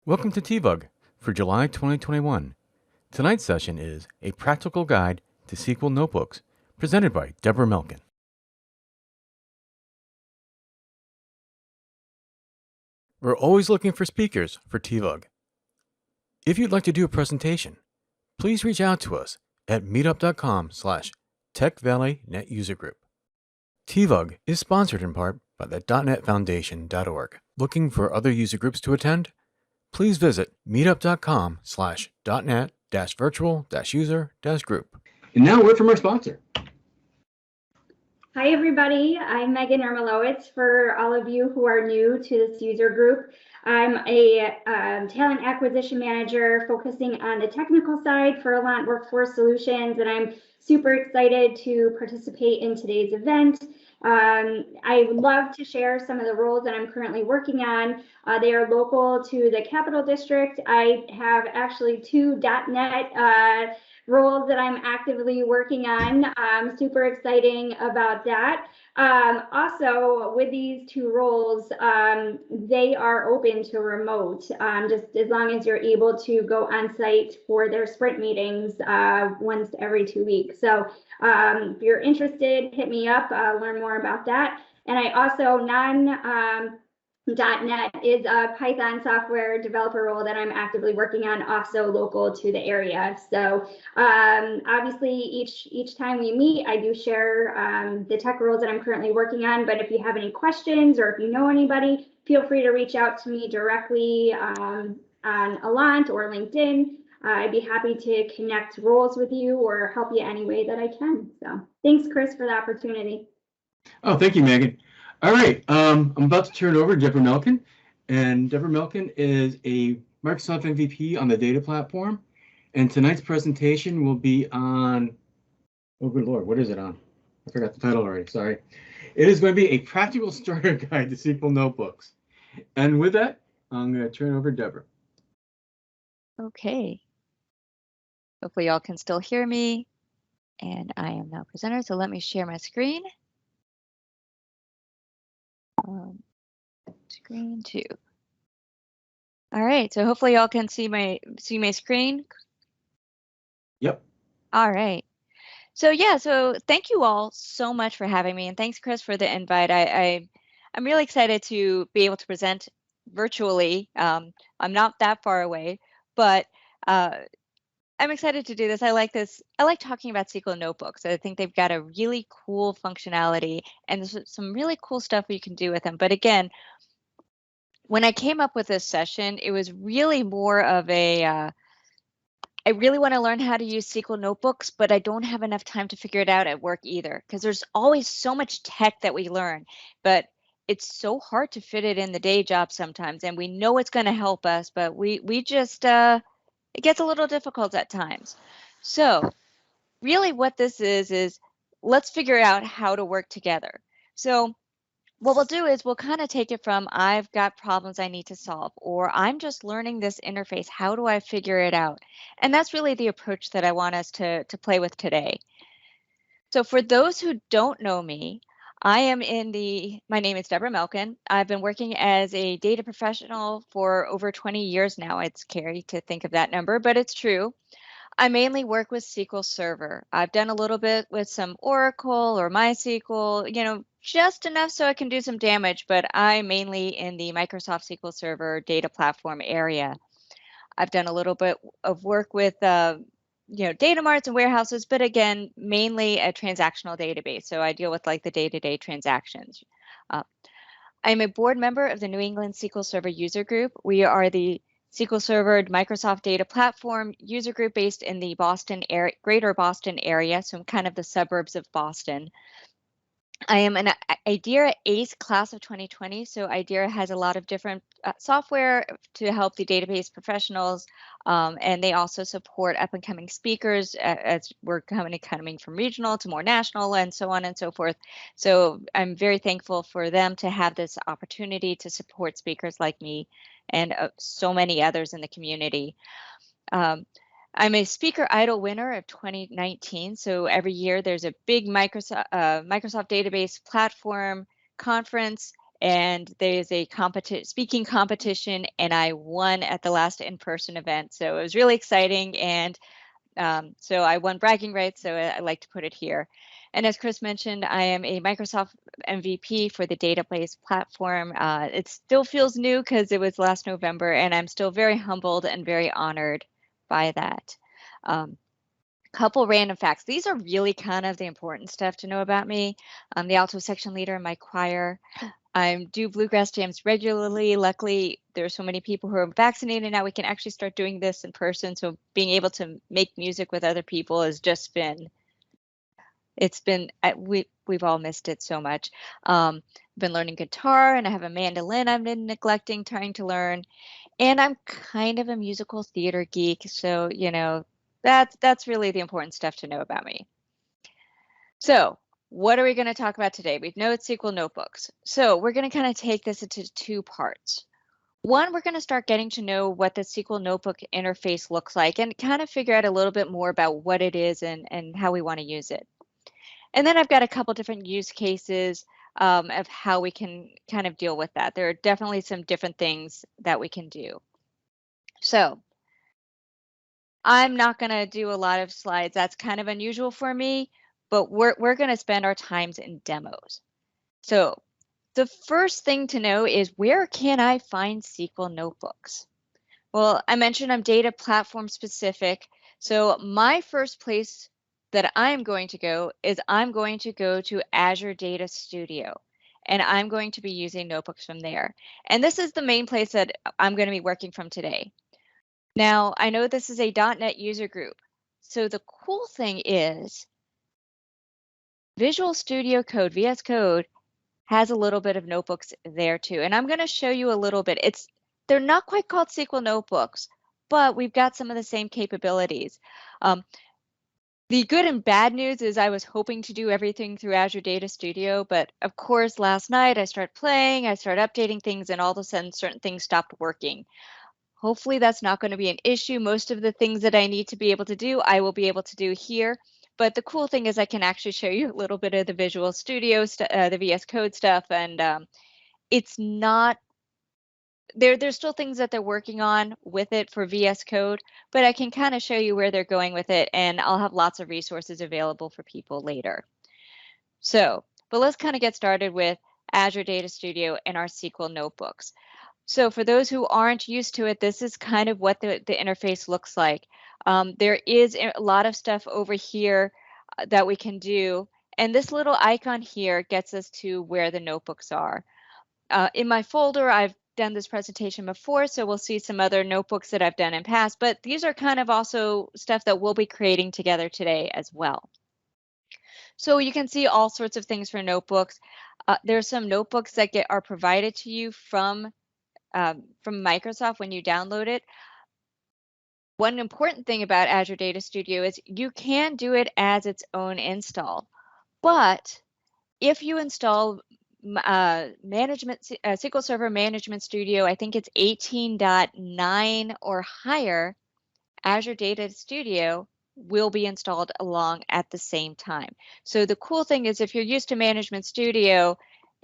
Welcome to TVUG for July 2021. Tonight's session is a practical guide to SQL Notebooks presented by Deborah Melkin. We're always looking for speakers for TVUG. If you'd like to do a presentation, please reach out to us at meetup.com/TechValleyNetUserGroup. TVUG is sponsored in part by the .NETFoundation.org. Looking for other user groups to attend? Please visit meetup.com/.net-virtual-user-group. And now a word from our sponsor. Hi, everybody. I'm Megan Ermolowitz. For all of you who are new to this user group, I'm a talent acquisition manager focusing on the technical side for Allant Workforce Solutions, and I'm super excited to participate in today's event. I would love to share some of the roles that I'm currently working on. They are local to the Capital District. I have actually two .NET roles that I'm actively working on. I'm super exciting about that. Also, with these two roles, they are open to remote, just as long as you're able to go on site for their sprint meetings once every 2 weeks. So if you're interested, hit me up, learn more about that. And I also .NET is a Python software developer role that I'm actively working on, also local to the area. So obviously each time we meet, I do share the tech roles that I'm currently working on. But if you have any questions or if you know anybody, feel free to reach out to me directly on Allant or LinkedIn. I'd be happy to connect roles with you or help you any way that I can. So thanks, Chris, for the opportunity. Oh, thank you, Megan. All right, I'm about to turn it over to Deborah Melkin. And Deborah Melkin is a Microsoft MVP on the data platform. And tonight's presentation will be on, oh, good Lord, what is it on? I forgot the title already, sorry. It is going to be a practical starter guide to SQL Notebooks. And with that, I'm going to turn it over to Deborah. Okay. Hopefully y'all can still hear me. And I am now presenter, so let me share my screen. Screen 2. All right, so hopefully y'all can see my screen. Yep. All right. So yeah, so thank you all so much for having me, and thanks, Chris, for the invite. I'm really excited to be able to present virtually. I'm not that far away, but I'm excited to do this. I like this. I like talking about SQL Notebooks. I think they've got a really cool functionality and there's some really cool stuff you can do with them. But again, when I came up with this session, it was really more of a, I really want to learn how to use SQL Notebooks, but I don't have enough time to figure it out at work either, because there's always so much tech that we learn, but it's so hard to fit it in the day job sometimes. And we know it's going to help us, but we just, it gets a little difficult at times. So really what this is let's figure out how to work together. So what we'll do is we'll kind of take it from I've got problems I need to solve, or I'm just learning this interface. How do I figure it out? And that's really the approach that I want us to play with today. So for those who don't know me, my name is Deborah Melkin. I've been working as a data professional for over 20 years now. It's scary to think of that number, but it's true. I mainly work with SQL Server. I've done a little bit with some Oracle or MySQL, just enough so I can do some damage, but I'm mainly in the Microsoft SQL Server data platform area. I've done a little bit of work with data marts and warehouses, but again, mainly a transactional database. So I deal with like the day-to-day transactions. I'm a board member of the New England SQL Server User Group. We are the SQL Server Microsoft Data Platform user group based in the greater Boston area, so I'm kind of the suburbs of Boston. I am an IDERA ACE Class of 2020, so IDERA has a lot of different software to help the database professionals, and they also support up-and-coming speakers as we're coming from regional to more national and so on and so forth. So I'm very thankful for them to have this opportunity to support speakers like me and so many others in the community. I'm a Speaker Idol winner of 2019. So every year there's a big Microsoft Database Platform conference, and there's a speaking competition, and I won at the last in-person event. So it was really exciting, and so I won bragging rights, so I like to put it here. And as Chris mentioned, I am a Microsoft MVP for the database platform. It still feels new because it was last November, and I'm still very humbled and very honored by that. Couple random facts. These are really kind of the important stuff to know about me. I'm the alto section leader in my choir. I do bluegrass jams regularly. Luckily, there are so many people who are vaccinated now. We can actually start doing this in person. So being able to make music with other people has just been, we've all missed it so much. Been learning guitar, and I have a mandolin I've been neglecting trying to learn. And I'm kind of a musical theater geek. So, you know, that's really the important stuff to know about me. So what are we going to talk about today? We know it's SQL Notebooks. So we're going to kind of take this into two parts. One, we're going to start getting to know what the SQL Notebook interface looks like and kind of figure out a little bit more about what it is and how we want to use it. And then I've got a couple different use cases of how we can kind of deal with that. There are definitely some different things that we can do. So I'm not going to do a lot of slides. That's kind of unusual for me, but we're going to spend our times in demos. So the first thing to know is, where can I find SQL Notebooks? Well, I mentioned I'm data platform specific. So my first place that I'm going to go is I'm going to go to Azure Data Studio, and I'm going to be using notebooks from there. And this is the main place that I'm going to be working from today. Now, I know this is a .NET user group. So the cool thing is Visual Studio Code, VS Code, has a little bit of notebooks there too. And I'm going to show you a little bit. They're not quite called SQL Notebooks, but we've got some of the same capabilities. The good and bad news is I was hoping to do everything through Azure Data Studio, but of course, last night I started playing, I started updating things, and all of a sudden certain things stopped working. Hopefully that's not going to be an issue. Most of the things that I need to be able to do, I will be able to do here. But the cool thing is I can actually show you a little bit of the Visual Studio, the VS Code stuff, and it's not, there's still things that they're working on with it for VS Code, but I can kind of show you where they're going with it, and I'll have lots of resources available for people later. So, but let's kind of get started with Azure Data Studio and our SQL Notebooks. So for those who aren't used to it, this is kind of what the interface looks like. There is a lot of stuff over here that we can do. And this little icon here gets us to where the notebooks are. In my folder, I've done this presentation before, so we'll see some other notebooks that I've done in past, but these are kind of also stuff that we'll be creating together today as well. So you can see all sorts of things for notebooks. There's some notebooks that are provided to you from Microsoft when you download it. One important thing about Azure Data Studio is you can do it as its own install, but if you install SQL Server Management Studio, I think it's 18.9 or higher, Azure Data Studio will be installed along at the same time. So the cool thing is, if you're used to Management Studio,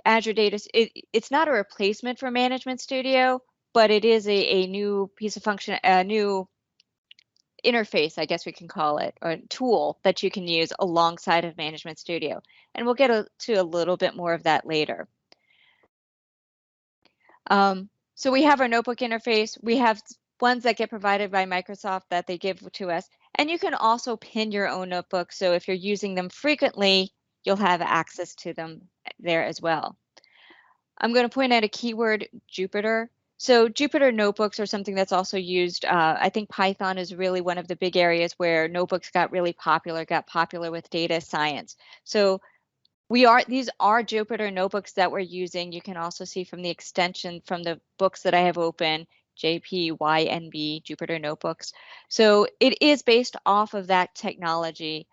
Azure Data, it's not a replacement for Management Studio, but it is a new piece of function, a new interface, I guess we can call it, or a tool that you can use alongside of Management Studio. And we'll get to a little bit more of that later. So we have our notebook interface. We have ones that get provided by Microsoft that they give to us. And you can also pin your own notebook. So if you're using them frequently, you'll have access to them there as well. I'm going to point out a keyword, Jupyter. So Jupyter Notebooks are something that's also used. I think Python is really one of the big areas where notebooks got really popular, with data science. So these are Jupyter Notebooks that we're using. You can also see from the extension from the books that I have open, JPYNB, Jupyter Notebooks. So it is based off of that technology.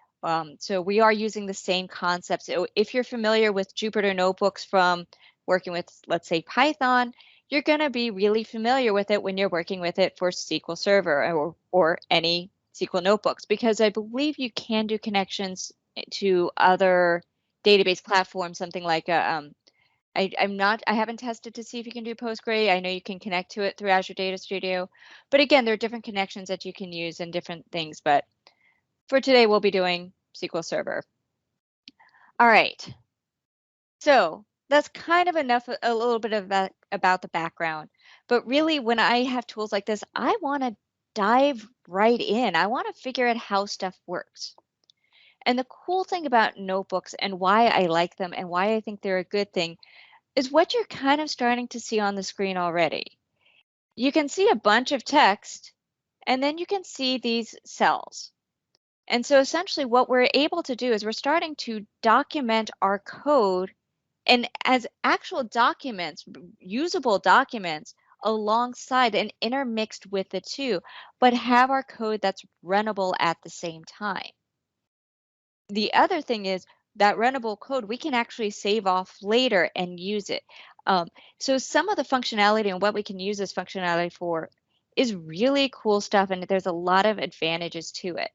So we are using the same concepts. So if you're familiar with Jupyter Notebooks from working with, let's say, Python, you're going to be really familiar with it when you're working with it for SQL Server or any SQL Notebooks, because I believe you can do connections to other database platforms, something like I haven't tested to see if you can do Postgre. I know you can connect to it through Azure Data Studio, but again, there are different connections that you can use and different things. But for today, we'll be doing SQL Server. All right. So that's kind of enough, a little bit of that about the background. But really, when I have tools like this, I want to dive right in. I want to figure out how stuff works. And the cool thing about notebooks and why I like them and why I think they're a good thing is what you're kind of starting to see on the screen already. You can see a bunch of text, and then you can see these cells. And so essentially what we're able to do is we're starting to document our code and as actual documents, usable documents alongside and intermixed with the two, but have our code that's runnable at the same time. The other thing is that runnable code, we can actually save off later and use it. So some of the functionality and what we can use this functionality for is really cool stuff, and there's a lot of advantages to it.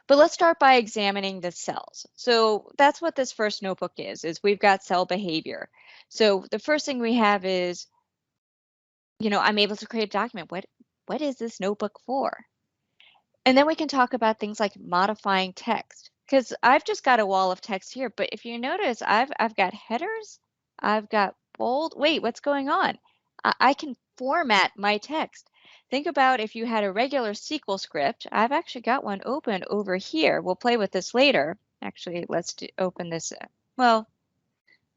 But let's start by examining the cells. So that's what this first notebook is we've got cell behavior. So the first thing we have is, I'm able to create a document. What is this notebook for? And then we can talk about things like modifying text, because I've just got a wall of text here. But if you notice, I've got headers, I've got bold. Wait, what's going on? I can format my text. Think about if you had a regular SQL script. I've actually got one open over here. We'll play with this later. Actually, let's open this. Well,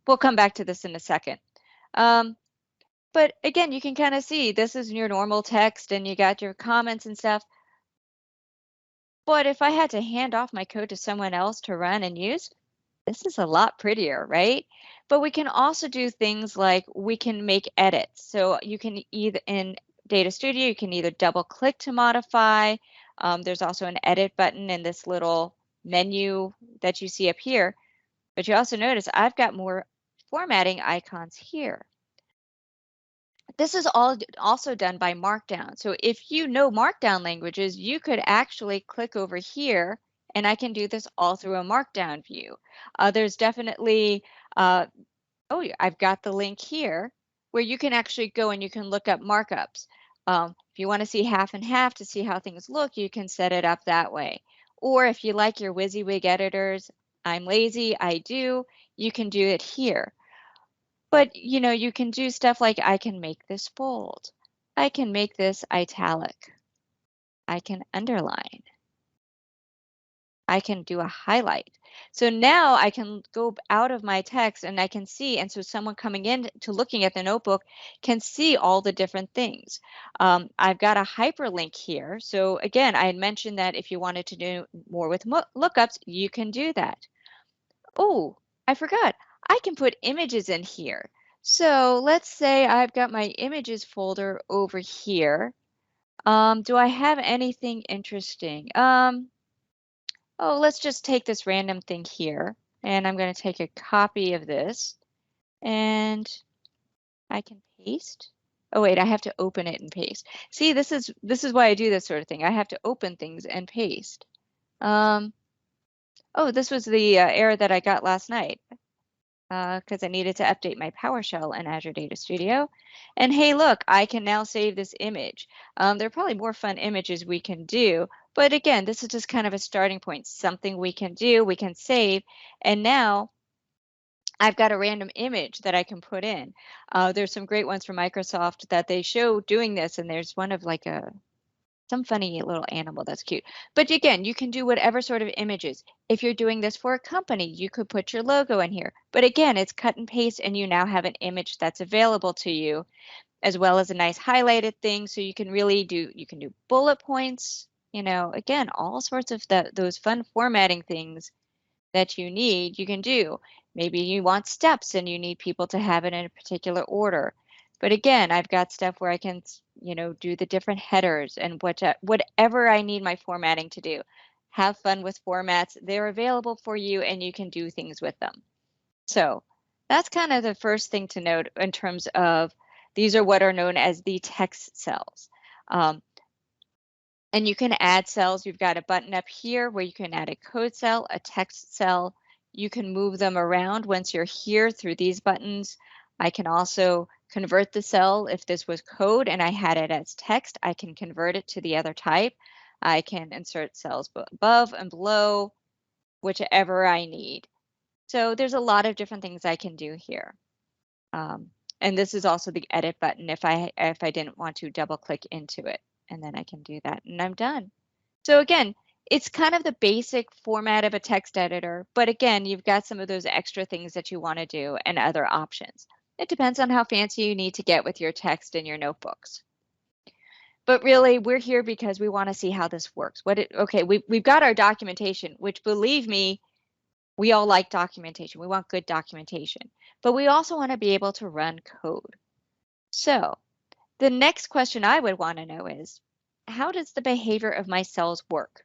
we'll come back to this in a second. But again, you can kind of see this is your normal text and you got your comments and stuff. But if I had to hand off my code to someone else to run and use, this is a lot prettier, right? But we can also do things like we can make edits. So you can either in Data Studio, you can either double click to modify. There's also an edit button in this little menu that you see up here. But you also notice I've got more formatting icons here. This is all also done by Markdown. So if you know Markdown languages, you could actually click over here, and I can do this all through a Markdown view. There's definitely, I've got the link here where you can actually go and you can look up markups. If you want to see half and half to see how things look, you can set it up that way. Or if you like your WYSIWYG editors, I'm lazy, I do, you can do it here. But, you can do stuff like I can make this bold. I can make this italic. I can underline. I can do a highlight. So now I can go out of my text and I can see, and so someone coming in to looking at the notebook can see all the different things. I've got a hyperlink here. So again, I had mentioned that if you wanted to do more with lookups, you can do that. Oh, I forgot. I can put images in here. So let's say I've got my images folder over here. Do I have anything interesting? Let's just take this random thing here, and I'm going to take a copy of this, and I can paste. Oh wait, I have to open it and paste. See, this is why I do this sort of thing. I have to open things and paste. This was the error that I got last night because I needed to update my PowerShell in Azure Data Studio. And hey, look, I can now save this image. There are probably more fun images we can do, but again, this is just kind of a starting point, something we can do, we can save, and now I've got a random image that I can put in. There's some great ones from Microsoft that they show doing this, and there's one of like some funny little animal that's cute. But again, you can do whatever sort of images. If you're doing this for a company, you could put your logo in here. But again, it's cut and paste, and you now have an image that's available to you, as well as a nice highlighted thing. So you can really do bullet points, again, all sorts of those fun formatting things that you need, you can do. Maybe you want steps and you need people to have it in a particular order. But again, I've got stuff where I can, do the different headers and whatever I need my formatting to do. Have fun with formats. They're available for you and you can do things with them. So that's kind of the first thing to note in terms of these are what are known as the text cells. And you can add cells. You've got a button up here where you can add a code cell, a text cell. You can move them around once you're here through these buttons. I can also convert the cell. If this was code and I had it as text, I can convert it to the other type. I can insert cells above and below, whichever I need. So there's a lot of different things I can do here. And this is also the edit button if I didn't want to double click into it, and then I can do that and I'm done. So again, it's kind of the basic format of a text editor, but again, you've got some of those extra things that you want to do and other options. It depends on how fancy you need to get with your text in your notebooks. But really, we're here because we want to see how this works. Okay, we've got our documentation, which, believe me, we all like documentation. We want good documentation, but we also want to be able to run code. So the next question I would want to know is, how does the behavior of my cells work?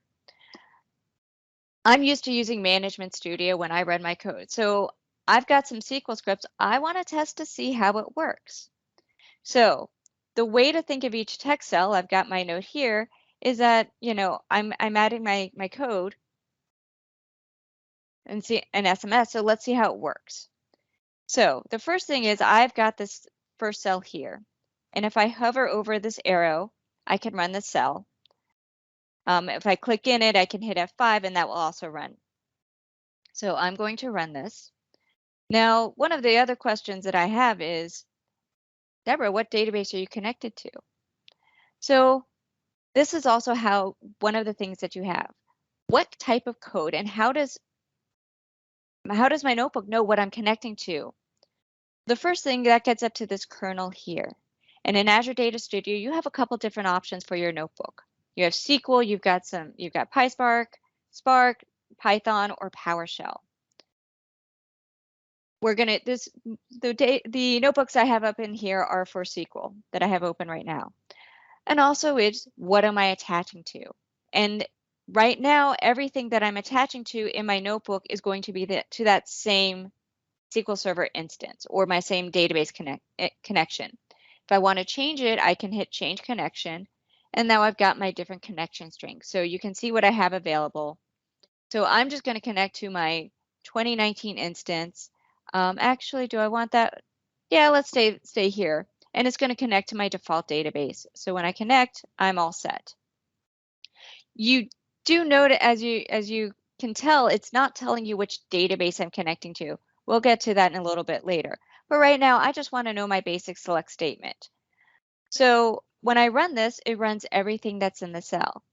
I'm used to using Management Studio when I run my code. So I've got some SQL scripts I want to test to see how it works. So the way to think of each text cell, I've got my note here, is that, I'm adding my code and see an SMS. So let's see how it works. So the first thing is I've got this first cell here. And if I hover over this arrow, I can run the cell. If I click in it, I can hit F5 and that will also run. So I'm going to run this. Now, one of the other questions that I have is, Deborah, what database are you connected to? So this is also one of the things that you have. What type of code and how does my notebook know what I'm connecting to? The first thing that gets up to this kernel here. And in Azure Data Studio, you have a couple different options for your notebook. You have SQL, you've got PySpark, Spark, Python, or PowerShell. The notebooks I have up in here are for SQL that I have open right now. And also it's what am I attaching to? And right now, everything that I'm attaching to in my notebook is going to be to that same SQL Server instance or my same database connection. If I want to change it, I can hit Change Connection, and now I've got my different connection strings. So you can see what I have available. So I'm just going to connect to my 2019 instance. Actually, do I want that? Yeah, let's stay here. And it's going to connect to my default database. So when I connect, I'm all set. You do note, as you can tell, it's not telling you which database I'm connecting to. We'll get to that in a little bit later. But right now, I just want to know my basic select statement. So when I run this, it runs everything that's in the cell.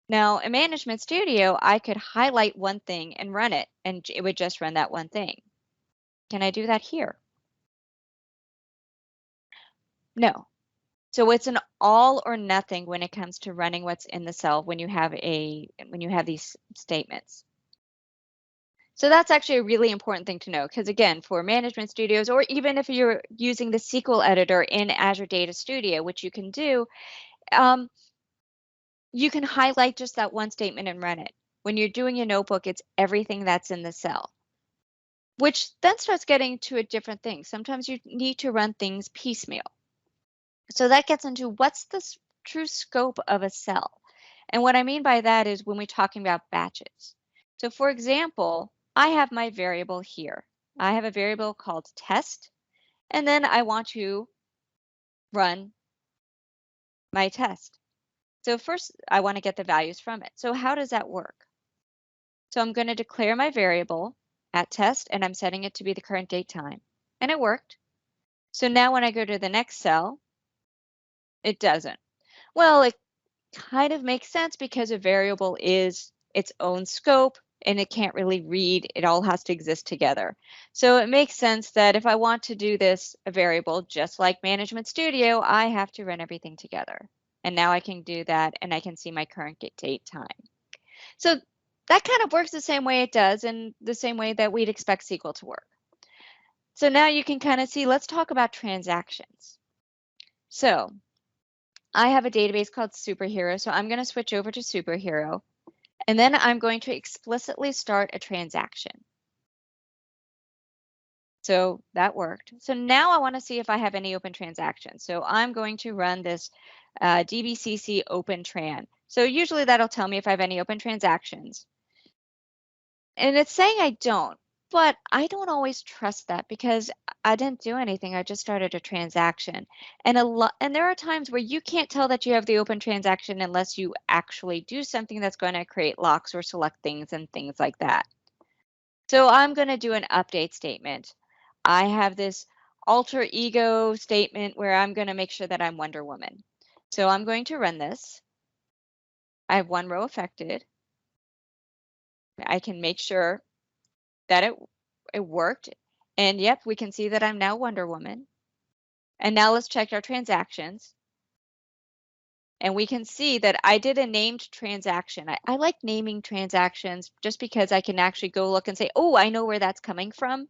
Now, in Management Studio, I could highlight one thing and run it, and it would just run that one thing. Can I do that here? No. So it's an all or nothing when it comes to running what's in the cell when you have these statements. So that's actually a really important thing to know, because again, for Management Studios, or even if you're using the SQL editor in Azure Data Studio, which you can do, you can highlight just that one statement and run it. When you're doing your notebook, it's everything that's in the cell, which then starts getting to a different thing. Sometimes you need to run things piecemeal. So that gets into what's the true scope of a cell. And what I mean by that is when we're talking about batches. So for example, I have my variable here. I have a variable called test, and then I want to run my test. So first, I want to get the values from it. So how does that work? So I'm going to declare my variable at test, and I'm setting it to be the current date time. And it worked. So now when I go to the next cell, it doesn't. Well, it kind of makes sense because a variable is its own scope and it can't really read. It all has to exist together. So it makes sense that if I want to do this a variable, just like Management Studio, I have to run everything together. And now I can do that and I can see my current date time. So that kind of works the same way it does and the same way that we'd expect SQL to work. So now you can kind of see, let's talk about transactions. So I have a database called Superhero, so I'm going to switch over to Superhero, and then I'm going to explicitly start a transaction. So that worked. So now I want to see if I have any open transactions. So I'm going to run this dbcc open tran. So usually that'll tell me if I have any open transactions. And it's saying I don't, But I don't always trust that because I didn't do anything. I just started a transaction. And there are times where you can't tell that you have the open transaction unless you actually do something that's going to create locks or select things and things like that. So I'm going to do an update statement. I have this alter ego statement where I'm going to make sure that I'm Wonder Woman. So I'm going to run this. I have one row affected. I can make sure that it worked. And yep, we can see that I'm now Wonder Woman. And now let's check our transactions. And we can see that I did a named transaction. I like naming transactions just because I can actually go look and say, oh, I know where that's coming from.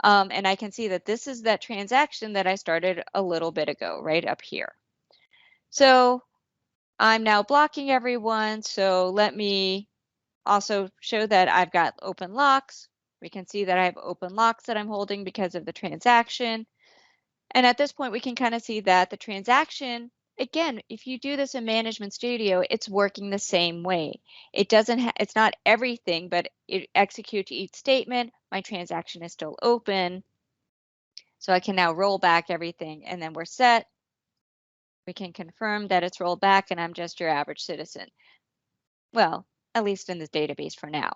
And I can see that this is that transaction that I started a little bit ago, right up here. So I'm now blocking everyone. So let me also show that I've got open locks. We can see that I have open locks that I'm holding because of the transaction. And at this point, we can kind of see that the transaction, again, if you do this in Management Studio, it's working the same way. It's not everything, but it executes each statement. My transaction is still open. So I can now roll back everything and then we're set. We can confirm that it's rolled back and I'm just your average citizen. Well, at least in this database for now.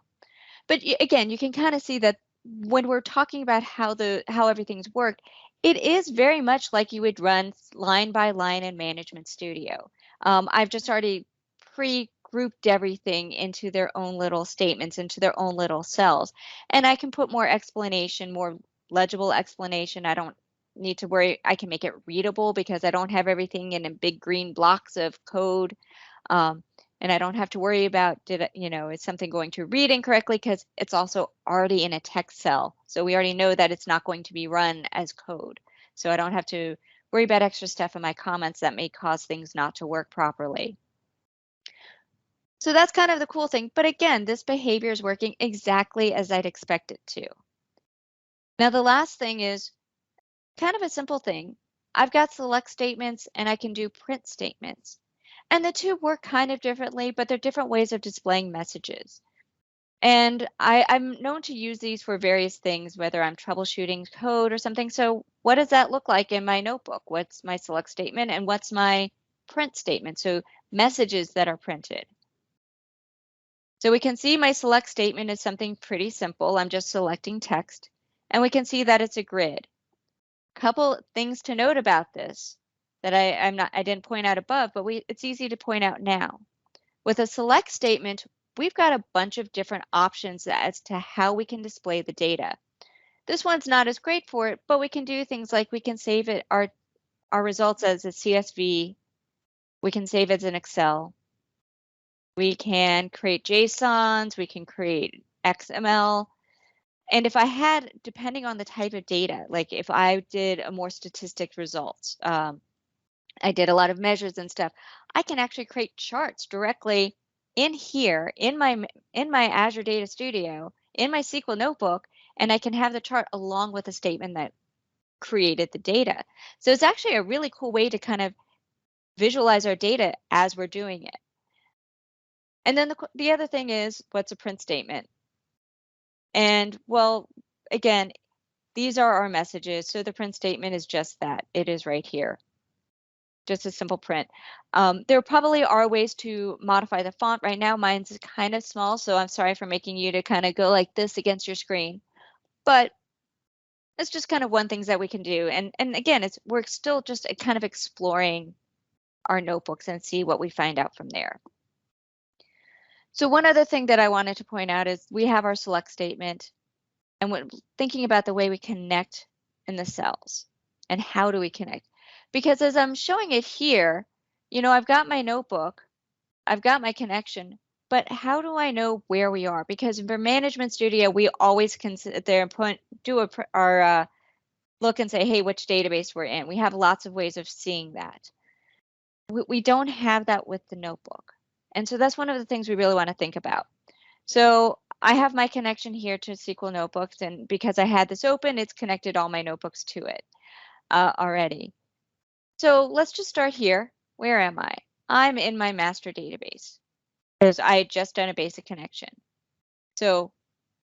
But again, you can kind of see that when we're talking about how everything's worked, it is very much like you would run line by line in Management Studio. I've just already pre-grouped everything into their own little statements, into their own little cells. And I can put more explanation, more legible explanation. I don't need to worry. I can make it readable because I don't have everything in big green blocks of code. And I don't have to worry about, is something going to read incorrectly because it's also already in a text cell. So we already know that it's not going to be run as code. So I don't have to worry about extra stuff in my comments that may cause things not to work properly. So that's kind of the cool thing. But again, this behavior is working exactly as I'd expect it to. Now, the last thing is kind of a simple thing. I've got select statements and I can do print statements. And the two work kind of differently, but they're different ways of displaying messages. And I'm known to use these for various things, whether I'm troubleshooting code or something. So what does that look like in my notebook? What's my select statement and what's my print statement? So messages that are printed. So we can see my select statement is something pretty simple. I'm just selecting text. And we can see that it's a grid. Couple things to note about this that I didn't point out above, but it's easy to point out now. With a select statement, we've got a bunch of different options as to how we can display the data. This one's not as great for it, but we can do things like we can save our results as a CSV. We can save it as an Excel. We can create JSONs. We can create XML. And if I had, depending on the type of data, like if I did a more statistic results, I did a lot of measures and stuff, I can actually create charts directly in here, in my Azure Data Studio, in my SQL Notebook, and I can have the chart along with a statement that created the data. So it's actually a really cool way to kind of visualize our data as we're doing it. And then the other thing is, what's a print statement? And well, again, these are our messages. So the print statement is just that. It is right here. Just a simple print. There probably are ways to modify the font. Right now, mine's kind of small, so I'm sorry for making you to kind of go like this against your screen. But it's just kind of one things that we can do. And again, we're still just kind of exploring our notebooks and see what we find out from there. So one other thing that I wanted to point out is we have our select statement, and when thinking about the way we connect in the cells and how do we connect. Because as I'm showing it here, I've got my notebook, I've got my connection, but how do I know where we are? Because for Management Studio, we always can sit there and our look and say, hey, which database we're in. We have lots of ways of seeing that. We don't have that with the notebook. And so that's one of the things we really want to think about. So I have my connection here to SQL Notebooks, and because I had this open, it's connected all my notebooks to it already. So let's just start here. Where am I? I'm in my master database because I had just done a basic connection. So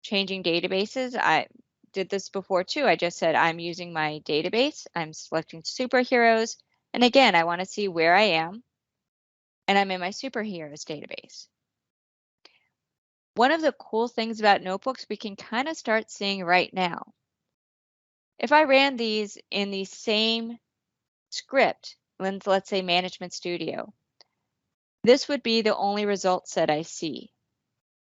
changing databases, I did this before too. I just said I'm using my database. I'm selecting superheroes. And again, I want to see where I am. And I'm in my superheroes database. One of the cool things about notebooks we can kind of start seeing right now. If I ran these in the same script, let's say Management Studio, this would be the only result set I see.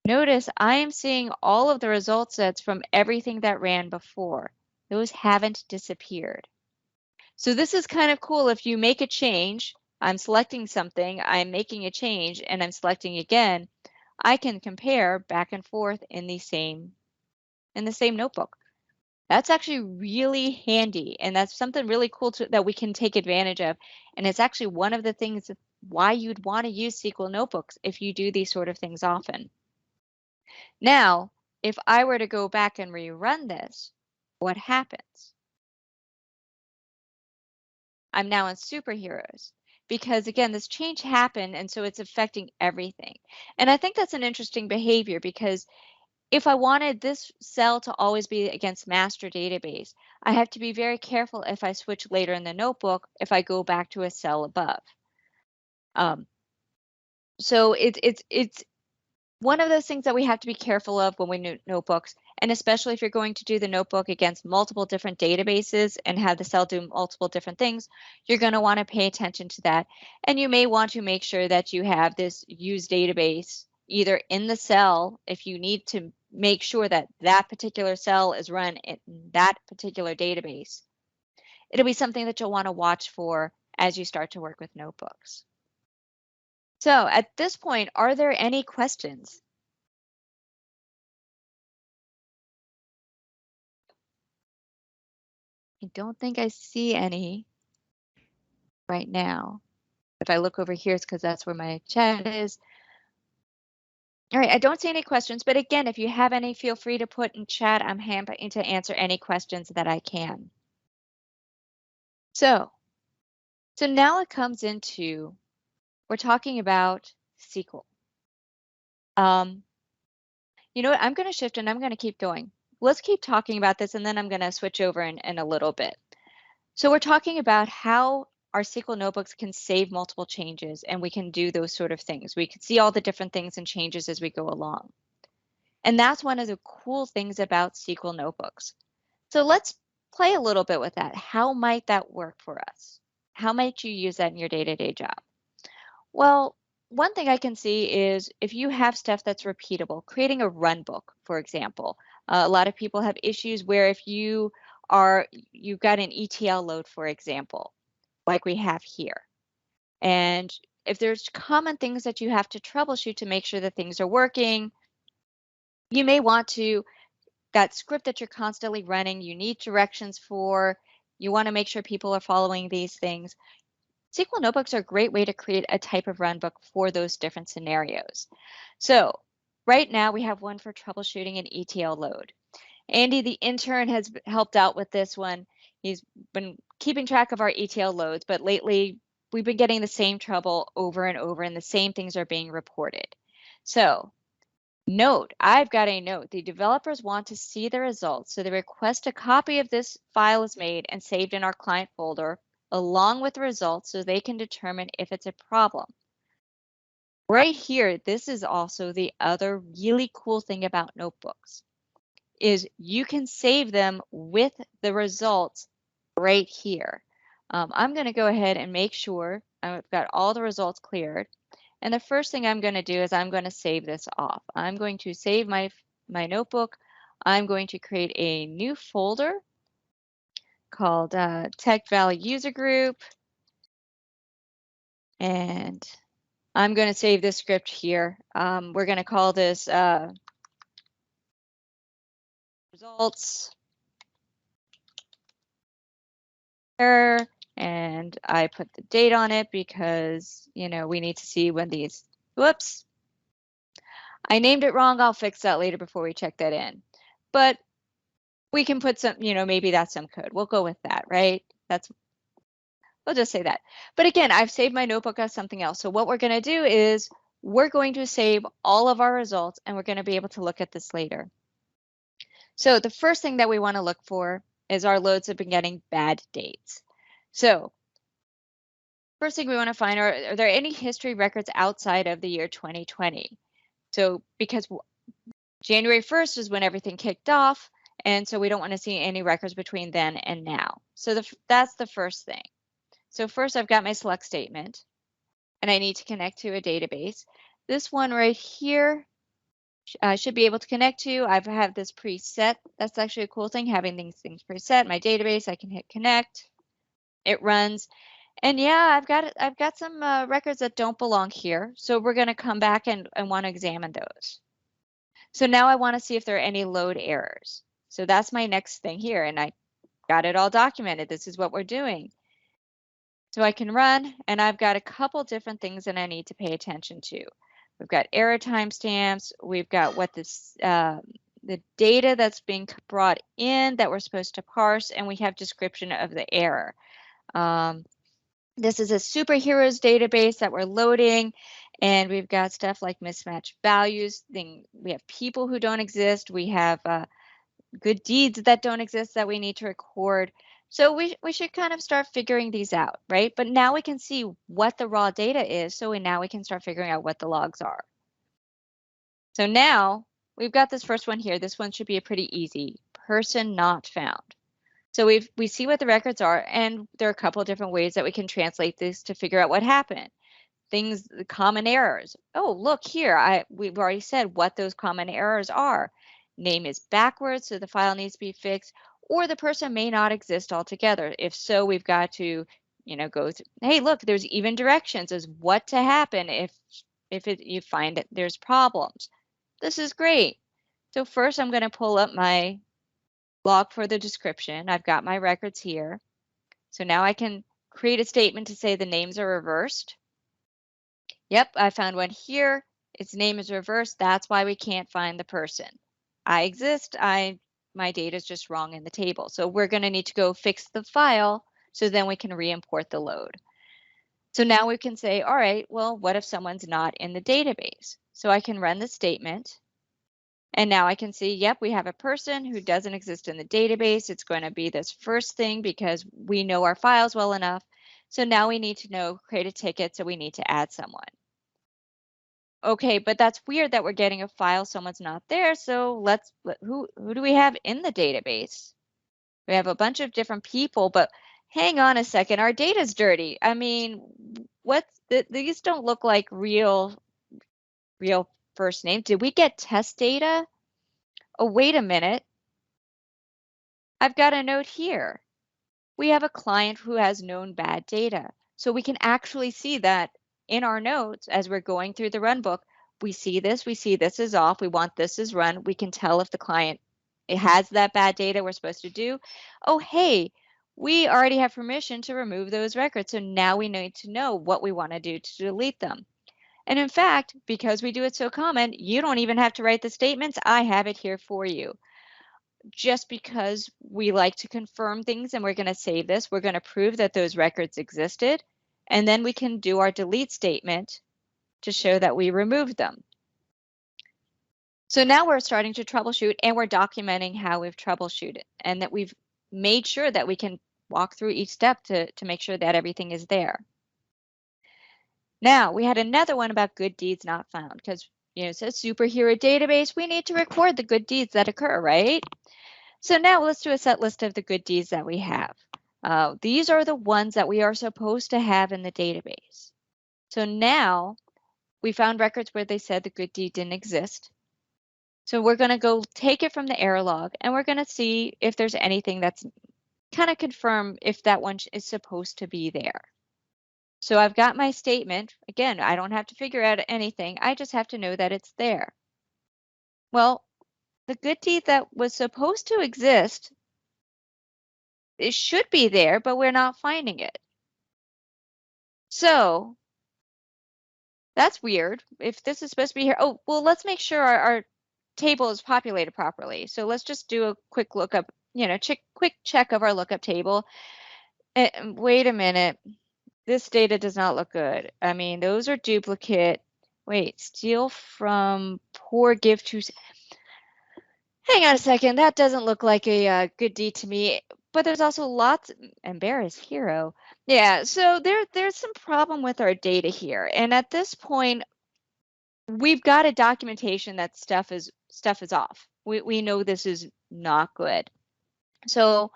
Notice I am seeing all of the result sets from everything that ran before. Those haven't disappeared. So this is kind of cool. If you make a change, I'm selecting something, I'm making a change, and I'm selecting again, I can compare back and forth in the same notebook. That's actually really handy, and that's something really cool that we can take advantage of. And it's actually one of the things why you'd want to use SQL Notebooks if you do these sort of things often. Now, if I were to go back and rerun this, what happens? I'm now in superheroes because again, this change happened and so it's affecting everything. And I think that's an interesting behavior because if I wanted this cell to always be against master database, I have to be very careful if I switch later in the notebook, if I go back to a cell above. So it's one of those things that we have to be careful of when we do notebooks, and especially if you're going to do the notebook against multiple different databases and have the cell do multiple different things, you're going to want to pay attention to that. And you may want to make sure that you have this use database either in the cell if you need to make sure that that particular cell is run in that particular database. It'll be something that you'll want to watch for as you start to work with notebooks. So at this point, are there any questions? I don't think I see any right now. If I look over here, it's because that's where my chat is. All right, I don't see any questions, but again, if you have any, feel free to put in chat. I'm happy to answer any questions that I can. So now it comes into, we're talking about SQL. You know what, I'm going to shift and I'm going to keep going. Let's keep talking about this and then I'm going to switch over in a little bit. So we're talking about how our SQL notebooks can save multiple changes and we can do those sort of things. We can see all the different things and changes as we go along. And that's one of the cool things about SQL notebooks. So let's play a little bit with that. How might that work for us? How might you use that in your day-to-day job? Well, one thing I can see is if you have stuff that's repeatable, creating a run book, for example. A lot of people have issues where if you've got an ETL load, for example, like we have here. And if there's common things that you have to troubleshoot to make sure that things are working, you may want to, that script that you're constantly running, you need directions for, you want to make sure people are following these things. SQL Notebooks are a great way to create a type of runbook for those different scenarios. So right now we have one for troubleshooting an ETL load. Andy, the intern, has helped out with this one. He's been keeping track of our ETL loads, but lately we've been getting the same trouble over and over and the same things are being reported. So note, I've got a note. The developers want to see the results, so they request a copy of this file is made and saved in our client folder along with the results so they can determine if it's a problem. Right here, this is also the other really cool thing about notebooks, is you can save them with the results right here. I'm going to go ahead and make sure I've got all the results cleared. And the first thing I'm going to do is I'm going to save this off. I'm going to save my notebook. I'm going to create a new folder called Tech Valley User Group. And I'm going to save this script here. We're going to call this results. And I put the date on it because, you know, we need to see when these, whoops. I named it wrong. I'll fix that later before we check that in. But we can put some, you know, maybe that's some code. We'll go with that, right? We'll just say that. But again, I've saved my notebook as something else. So what we're going to do is we're going to save all of our results and we're going to be able to look at this later. So the first thing that we want to look for is our loads have been getting bad dates. So first thing we want to find are there any history records outside of the year 2020? So because January 1st is when everything kicked off, and so we don't want to see any records between then and now. So that's the first thing. So first I've got my select statement, and I need to connect to a database. This one right here I should be able to connect to. I have this preset. That's actually a cool thing, having these things preset. My database, I can hit connect. It runs. And yeah, I've got some records that don't belong here. So we're going to come back and want to examine those. So now I want to see if there are any load errors. So that's my next thing here. And I got it all documented. This is what we're doing. So I can run, and I've got a couple different things that I need to pay attention to. We've got error timestamps. We've got what this the data that's being brought in that we're supposed to parse, and we have description of the error. This is a superheroes database that we're loading, and we've got stuff like mismatched values. We have people who don't exist. We have good deeds that don't exist that we need to record. So we should kind of start figuring these out, right? But now we can see what the raw data is, so now we can start figuring out what the logs are. So now we've got this first one here. This one should be a pretty easy, person not found. So we see what the records are, and there are a couple of different ways that we can translate this to figure out what happened. Things, common errors. Oh, look here, we've already said what those common errors are. Name is backwards, so the file needs to be fixed, or the person may not exist altogether. If so, we've got to, go through, hey, look, there's even directions as what to happen if you find that there's problems. This is great. So first I'm going to pull up my log for the description. I've got my records here. So now I can create a statement to say the names are reversed. Yep, I found one here. Its name is reversed. That's why we can't find the person. I exist. My data is just wrong in the table. So we're going to need to go fix the file so then we can re-import the load. So now we can say, all right, well, what if someone's not in the database? So I can run the statement. And now I can see, yep, we have a person who doesn't exist in the database. It's going to be this first thing because we know our files well enough. So now we need to create a ticket, so we need to add someone. Okay, but that's weird that we're getting a file, someone's not there. So who do we have in the database? We have a bunch of different people, but hang on a second, our data's dirty. I mean, these don't look like real first names. Did we get test data? Oh, wait a minute. I've got a note here. We have a client who has known bad data. So we can actually see that in our notes as we're going through the run book. We see this is off. We want this is run. We can tell if the client has that bad data we're supposed to do. Oh, hey, we already have permission to remove those records. So now we need to know what we want to do to delete them. And in fact, because we do it so common, you don't even have to write the statements. I have it here for you. Just because we like to confirm things and we're going to save this, we're going to prove that those records existed. And then we can do our delete statement to show that we removed them. So now we're starting to troubleshoot, and we're documenting how we've troubleshooted and that we've made sure that we can walk through each step to make sure that everything is there. Now, we had another one about good deeds not found because, it says superhero database. We need to record the good deeds that occur, right? So now let's do a set list of the good deeds that we have. These are the ones that we are supposed to have in the database. So now we found records where they said the good deed didn't exist. So we're going to go take it from the error log, and we're going to see if there's anything that's kind of confirm if that one is supposed to be there. So I've got my statement. Again, I don't have to figure out anything. I just have to know that it's there. Well, the good deed that was supposed to exist, it should be there, but we're not finding it. So that's weird. If this is supposed to be here, oh, well, let's make sure our table is populated properly. So let's just do a quick lookup, quick check of our lookup table. Wait a minute. This data does not look good. I mean, those are duplicate. Wait, steal from poor give to. hang on a second, that doesn't look like a good deed to me. But there's also lots, embarrass hero. Yeah, so there's some problem with our data here. And at this point, we've got a documentation that stuff is off. We know this is not good. So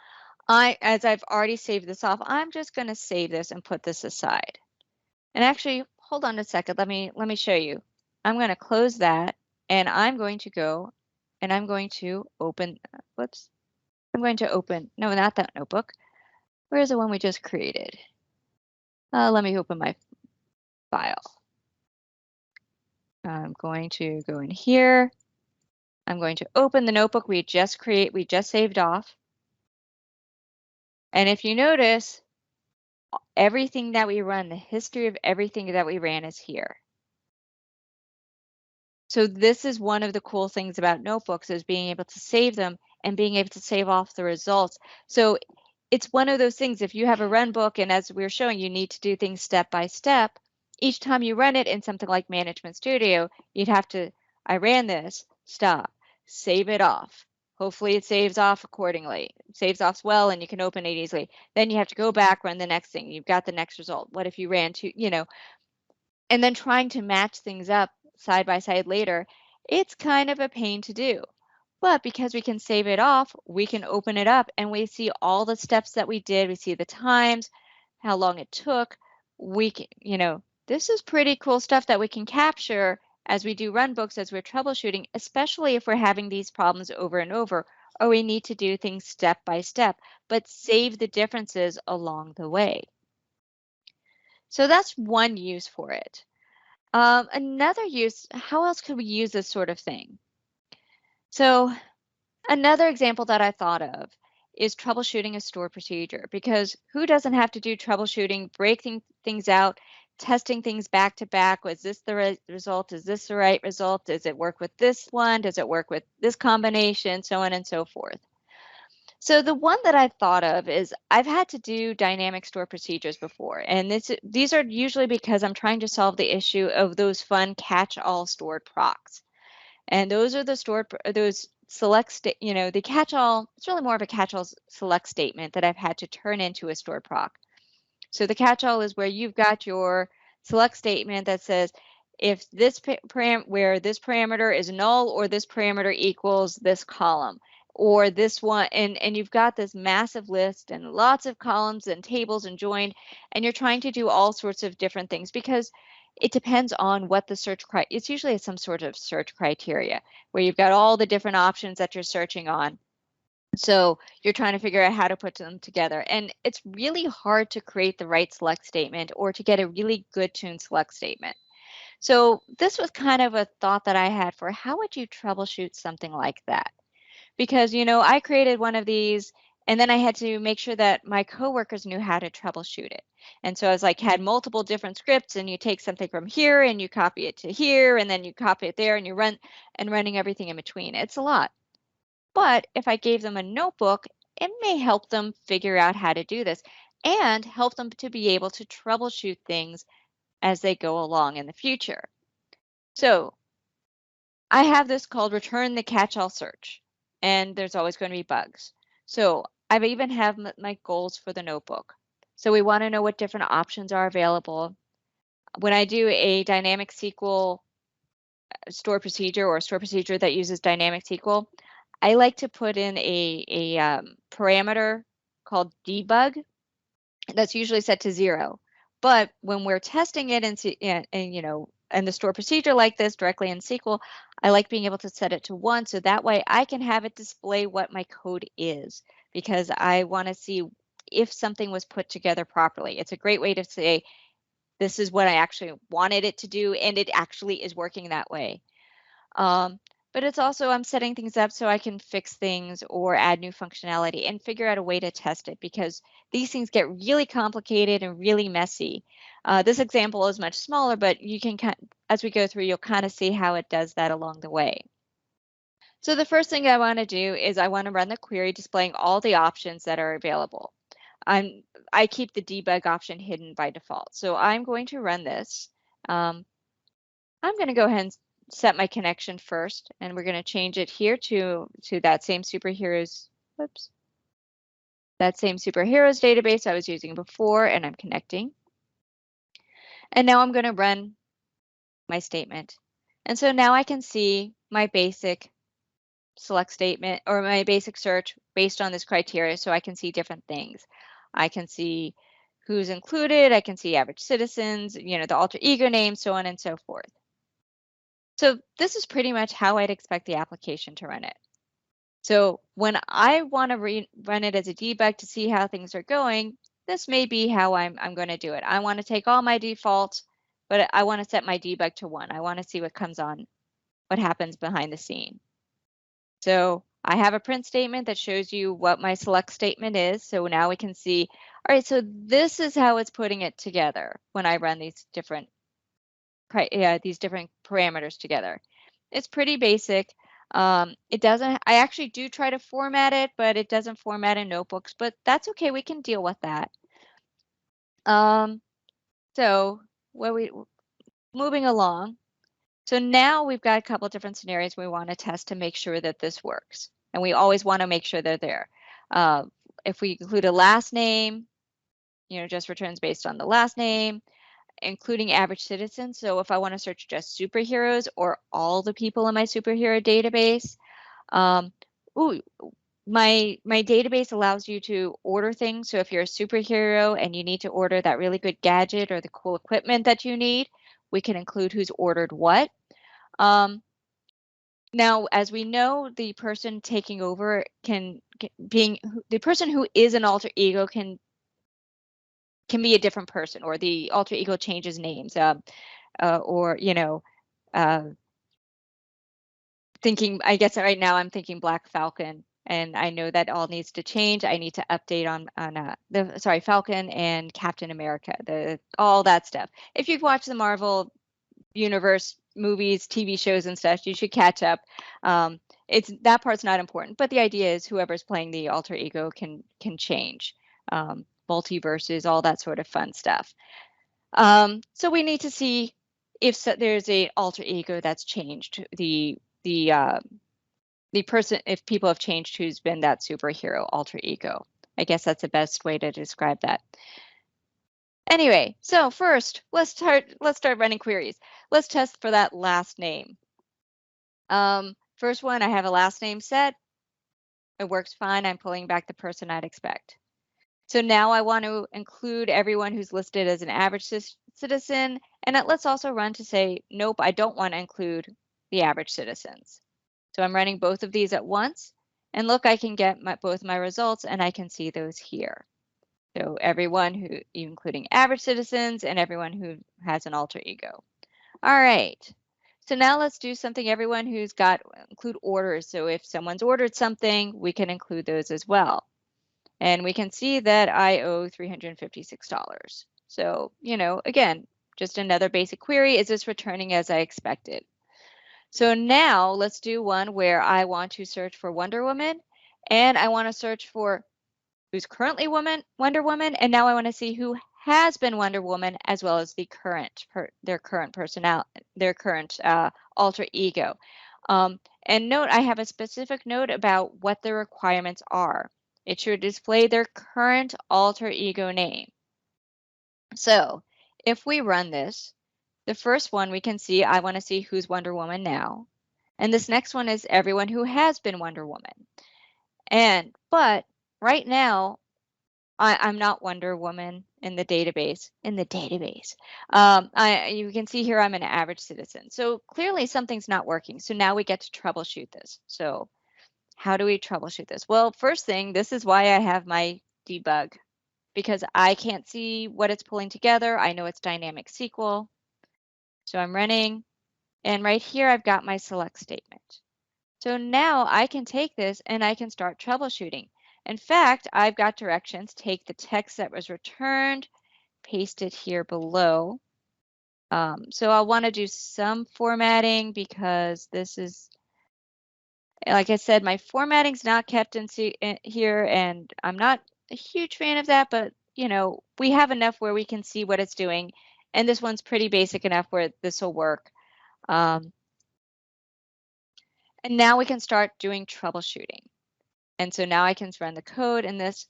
as I've already saved this off, I'm just going to save this and put this aside. And actually, hold on a second. Let me show you. I'm going to close that, and I'm going to go and I'm going to open, whoops. I'm going to open, no, not that notebook. Where's the one we just created? Let me open my file. I'm going to go in here. I'm going to open the notebook we just saved off. And if you notice, everything that we run, the history of everything that we ran is here. So this is one of the cool things about notebooks, is being able to save them and being able to save off the results. So it's one of those things, if you have a run book, and as we were showing, you need to do things step by step, each time you run it in something like Management Studio, you'd have to, I ran this, stop, save it off. Hopefully it saves off accordingly. It saves off well and you can open it easily. Then you have to go back, run the next thing. You've got the next result. What if you ran two, and then trying to match things up side by side later, it's kind of a pain to do. But because we can save it off, we can open it up and we see all the steps that we did. We see the times, how long it took. We can, this is pretty cool stuff that we can capture as we do run books, as we're troubleshooting, especially if we're having these problems over and over, or we need to do things step by step, but save the differences along the way. So that's one use for it. Another use, how else could we use this sort of thing? So another example that I thought of is troubleshooting a stored procedure, because who doesn't have to do troubleshooting, breaking things out, testing things back to back? Was this the right result? Is this the right result? Does it work with this one? Does it work with this combination? So on and so forth. So the one that I've thought of is I've had to do dynamic store procedures before, and these are usually because I'm trying to solve the issue of those fun catch-all stored procs. And those are those select, the catch-all, it's really more of a catch-all select statement that I've had to turn into a stored proc. So the catch-all is where you've got your select statement that says, if this where this parameter is null, or this parameter equals this column, or this one, and you've got this massive list and lots of columns and tables and joined, and you're trying to do all sorts of different things, because it depends on what the search criteria, it's usually some sort of search criteria where you've got all the different options that you're searching on. So you're trying to figure out how to put them together. And it's really hard to create the right select statement or to get a really good tuned select statement. So this was kind of a thought that I had for how would you troubleshoot something like that? Because, I created one of these, and then I had to make sure that my coworkers knew how to troubleshoot it. And so I was like, had multiple different scripts, and you take something from here and you copy it to here, and then you copy it there, and you running everything in between. It's a lot. But if I gave them a notebook, it may help them figure out how to do this and help them to be able to troubleshoot things as they go along in the future. So I have this called return the catch-all search, and there's always going to be bugs. So I even have my goals for the notebook. So we want to know what different options are available. When I do a dynamic SQL store procedure, or a store procedure that uses dynamic SQL, I like to put in a parameter called debug that's usually set to 0. But when we're testing it in the store procedure like this directly in SQL, I like being able to set it to 1, so that way I can have it display what my code is, because I want to see if something was put together properly. It's a great way to say, this is what I actually wanted it to do, and it actually is working that way. But it's also, I'm setting things up so I can fix things or add new functionality and figure out a way to test it, because these things get really complicated and really messy. This example is much smaller, but you can, as we go through, you'll kind of see how it does that along the way. So the first thing I want to do is I want to run the query displaying all the options that are available. I keep the debug option hidden by default. So I'm going to run this. I'm going to go ahead and set my connection first, and we're going to change it here to that same superheroes. Whoops. That same superheroes database I was using before, and I'm connecting. And now I'm going to run my statement. And so now I can see my basic select statement or my basic search based on this criteria, so I can see different things. I can see who's included, I can see average citizens, the alter ego name, so on and so forth. So this is pretty much how I'd expect the application to run it. So when I want to run it as a debug to see how things are going, this may be how I'm going to do it. I want to take all my defaults, but I want to set my debug to 1. I want to see what comes on, what happens behind the scene. So I have a print statement that shows you what my select statement is. So now we can see, all right, so this is how it's putting it together when I run these different parameters together. It's pretty basic. It doesn't, I actually do try to format it, but it doesn't format in notebooks, but that's okay. We can deal with that. So moving along. So now we've got a couple different scenarios we want to test to make sure that this works. And we always want to make sure they're there. If we include a last name, just returns based on the last name, including average citizens. So if I want to search just superheroes or all the people in my superhero database, my database allows you to order things. So if you're a superhero and you need to order that really good gadget or the cool equipment that you need, we can include who's ordered what. Now, as we know, the person taking over the person who is an alter ego can be a different person, or the alter ego changes names, or thinking. I guess right now I'm thinking Black Falcon, and I know that all needs to change. I need to update on Falcon and Captain America, all that stuff. If you've watched the Marvel universe movies, TV shows and stuff, you should catch up. That part's not important, but the idea is whoever's playing the alter ego can change. Multiverses, all that sort of fun stuff. So we need to see if there's a alter ego that's changed, the person, if people have changed who's been that superhero alter ego. I guess that's the best way to describe that. Anyway, so first, let's start running queries. Let's test for that last name. First one, I have a last name set. It works fine. I'm pulling back the person I'd expect. So now I want to include everyone who's listed as an average citizen. And let's also run to say, nope, I don't want to include the average citizens. So I'm running both of these at once. And look, I can get both my results, and I can see those here. So everyone including average citizens and everyone who has an alter ego. All right. So now let's do something, everyone who's include orders. So if someone's ordered something, we can include those as well. And we can see that I owe $356. So, again, just another basic query. Is this returning as I expected? So now let's do one where I want to search for Wonder Woman, and I want to search for who's currently Wonder Woman, and now I want to see who has been Wonder Woman, as well as their current alter ego. And note, I have a specific note about what the requirements are. It should display their current alter ego name. So if we run this, the first one we can see, I want to see who's Wonder Woman now. And this next one is everyone who has been Wonder Woman. But right now, I'm not Wonder Woman in the database. You can see here I'm an average citizen. So clearly something's not working. So now we get to troubleshoot this. So how do we troubleshoot this? Well, first thing, this is why I have my debug, because I can't see what it's pulling together. I know it's dynamic SQL. So I'm running, and right here I've got my select statement. So now I can take this and I can start troubleshooting. In fact, I've got directions. Take the text that was returned, paste it here below. So I'll want to do some formatting, because this is, like I said, my formatting's not kept in here, and I'm not a huge fan of that, but we have enough where we can see what it's doing. And this one's pretty basic enough where this will work. And now we can start doing troubleshooting. And so now I can run the code in this.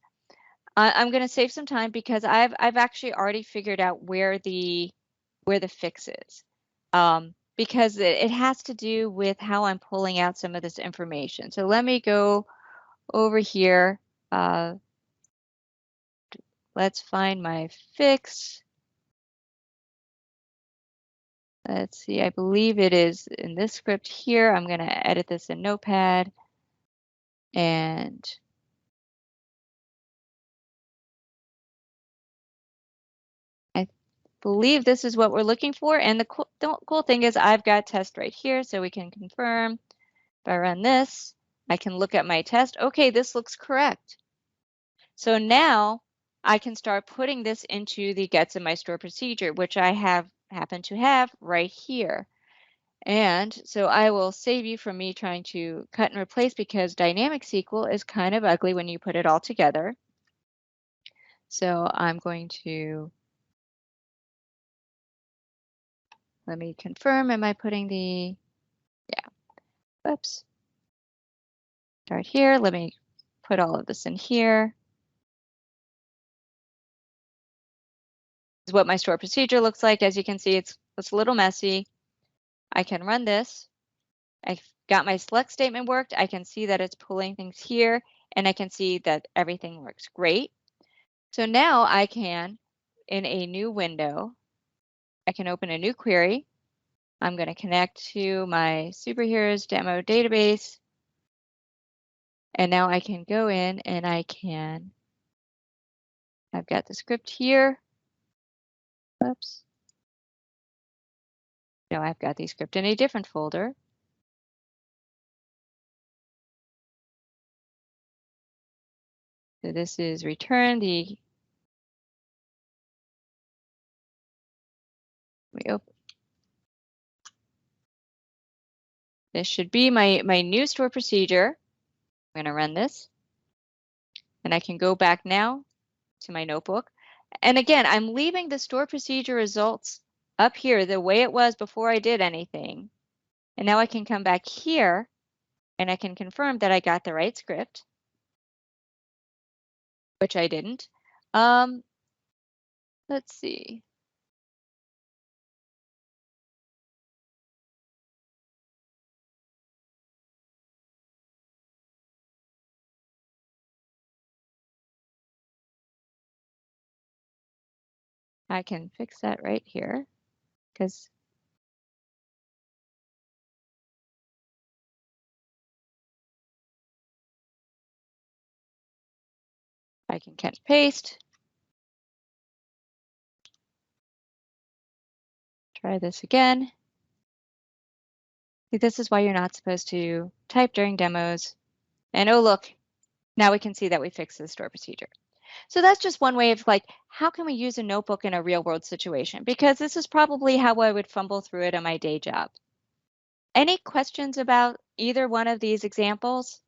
I'm going to save some time because I've actually already figured out where the fix is. Because it has to do with how I'm pulling out some of this information. So let me go over here. Let's find my fix. Let's see, I believe it is in this script here. I'm going to edit this in Notepad. And I believe this is what we're looking for. And the cool thing is I've got test right here, so we can confirm. If I run this, I can look at my test. Okay, this looks correct. So now I can start putting this into the gets in my store procedure, which I happen to have right here. And so I will save you from me trying to cut and replace because dynamic SQL is kind of ugly when you put it all together. So I'm going to, let me confirm, am I putting the, yeah, oops. Start here, let me put all of this in here. This is what my store procedure looks like. As you can see, it's a little messy. I can run this. I've got my select statement worked. I can see that it's pulling things here, and I can see that everything works great. So now I can, in a new window, I can open a new query. I'm going to connect to my superheroes demo database. And now I can go in and I've got the script here. Oops. No, I've got the script in a different folder. So this is return the, this should be my new store procedure. I'm going to run this. And I can go back now to my notebook. And again, I'm leaving the store procedure results up here the way it was before I did anything. And now I can come back here and I can confirm that I got the right script, which I didn't. Let's see. I can fix that right here because I can cut and paste. Try this again. See, this is why you're not supposed to type during demos. And oh, look, now we can see that we fixed the store procedure. So that's just one way of like, how can we use a notebook in a real world situation? Because this is probably how I would fumble through it on my day job. Any questions about either one of these examples?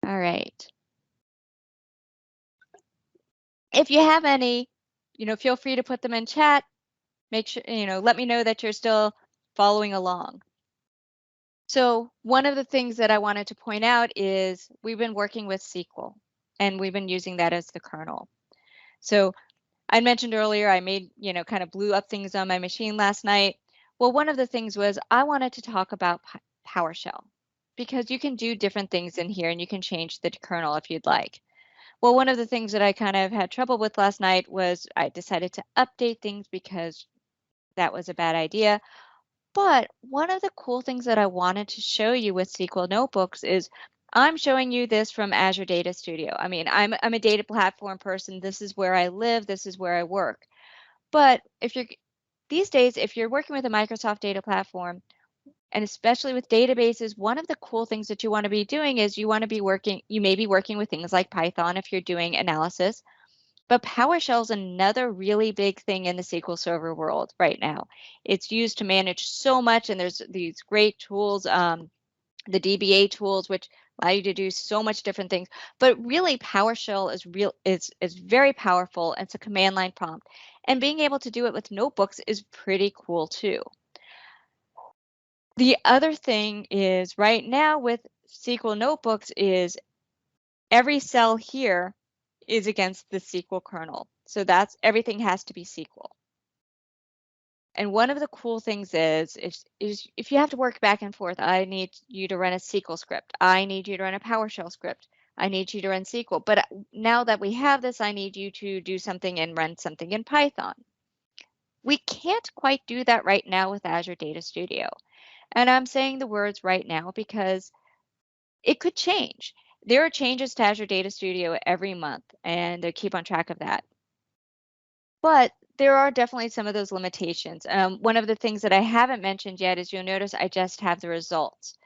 All right. If you have any, feel free to put them in chat. Make sure, let me know that you're still following along. So one of the things that I wanted to point out is we've been working with SQL and we've been using that as the kernel. So I mentioned earlier, I made, kind of blew up things on my machine last night. Well, one of the things was I wanted to talk about PowerShell because you can do different things in here and you can change the kernel if you'd like. Well, one of the things that I kind of had trouble with last night was I decided to update things because that was a bad idea. But one of the cool things that I wanted to show you with SQL Notebooks is I'm showing you this from Azure Data Studio. I mean, I'm a data platform person. This is where I live. This is where I work. But these days, if you're working with a Microsoft data platform, and especially with databases, one of the cool things that you want to be doing is you may be working with things like Python if you're doing analysis. But PowerShell is another really big thing in the SQL Server world right now. It's used to manage so much, and there's these great tools, the DBA tools, which allow you to do so much different things. But really, PowerShell is very powerful. It's a command line prompt. And being able to do it with notebooks is pretty cool too. The other thing is right now with SQL Notebooks is every cell here is against the SQL kernel. So that's everything has to be SQL. And one of the cool things is if you have to work back and forth, I need you to run a SQL script. I need you to run a PowerShell script. I need you to run SQL. But now that we have this, I need you to do something and run something in Python. We can't quite do that right now with Azure Data Studio. And I'm saying the words right now because it could change. There are changes to Azure Data Studio every month, and I keep on track of that. But there are definitely some of those limitations. One of the things that I haven't mentioned yet is you'll notice I just have the results.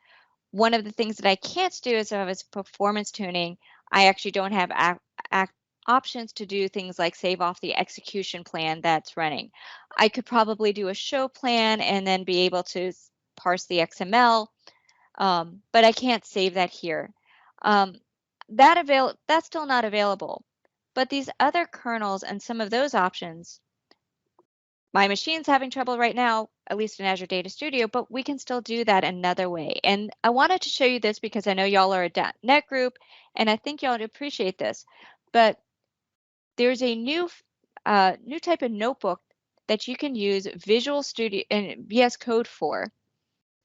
One of the things that I can't do is if I was performance tuning, I actually don't have options to do things like save off the execution plan that's running. I could probably do a show plan and then be able to parse the XML, but I can't save that here. That's still not available. But these other kernels and some of those options, my machine's having trouble right now, at least in Azure Data Studio, but we can still do that another way. And I wanted to show you this because I know y'all are a .NET group, and I think y'all would appreciate this. But there's a new type of notebook that you can use Visual Studio and VS Code for,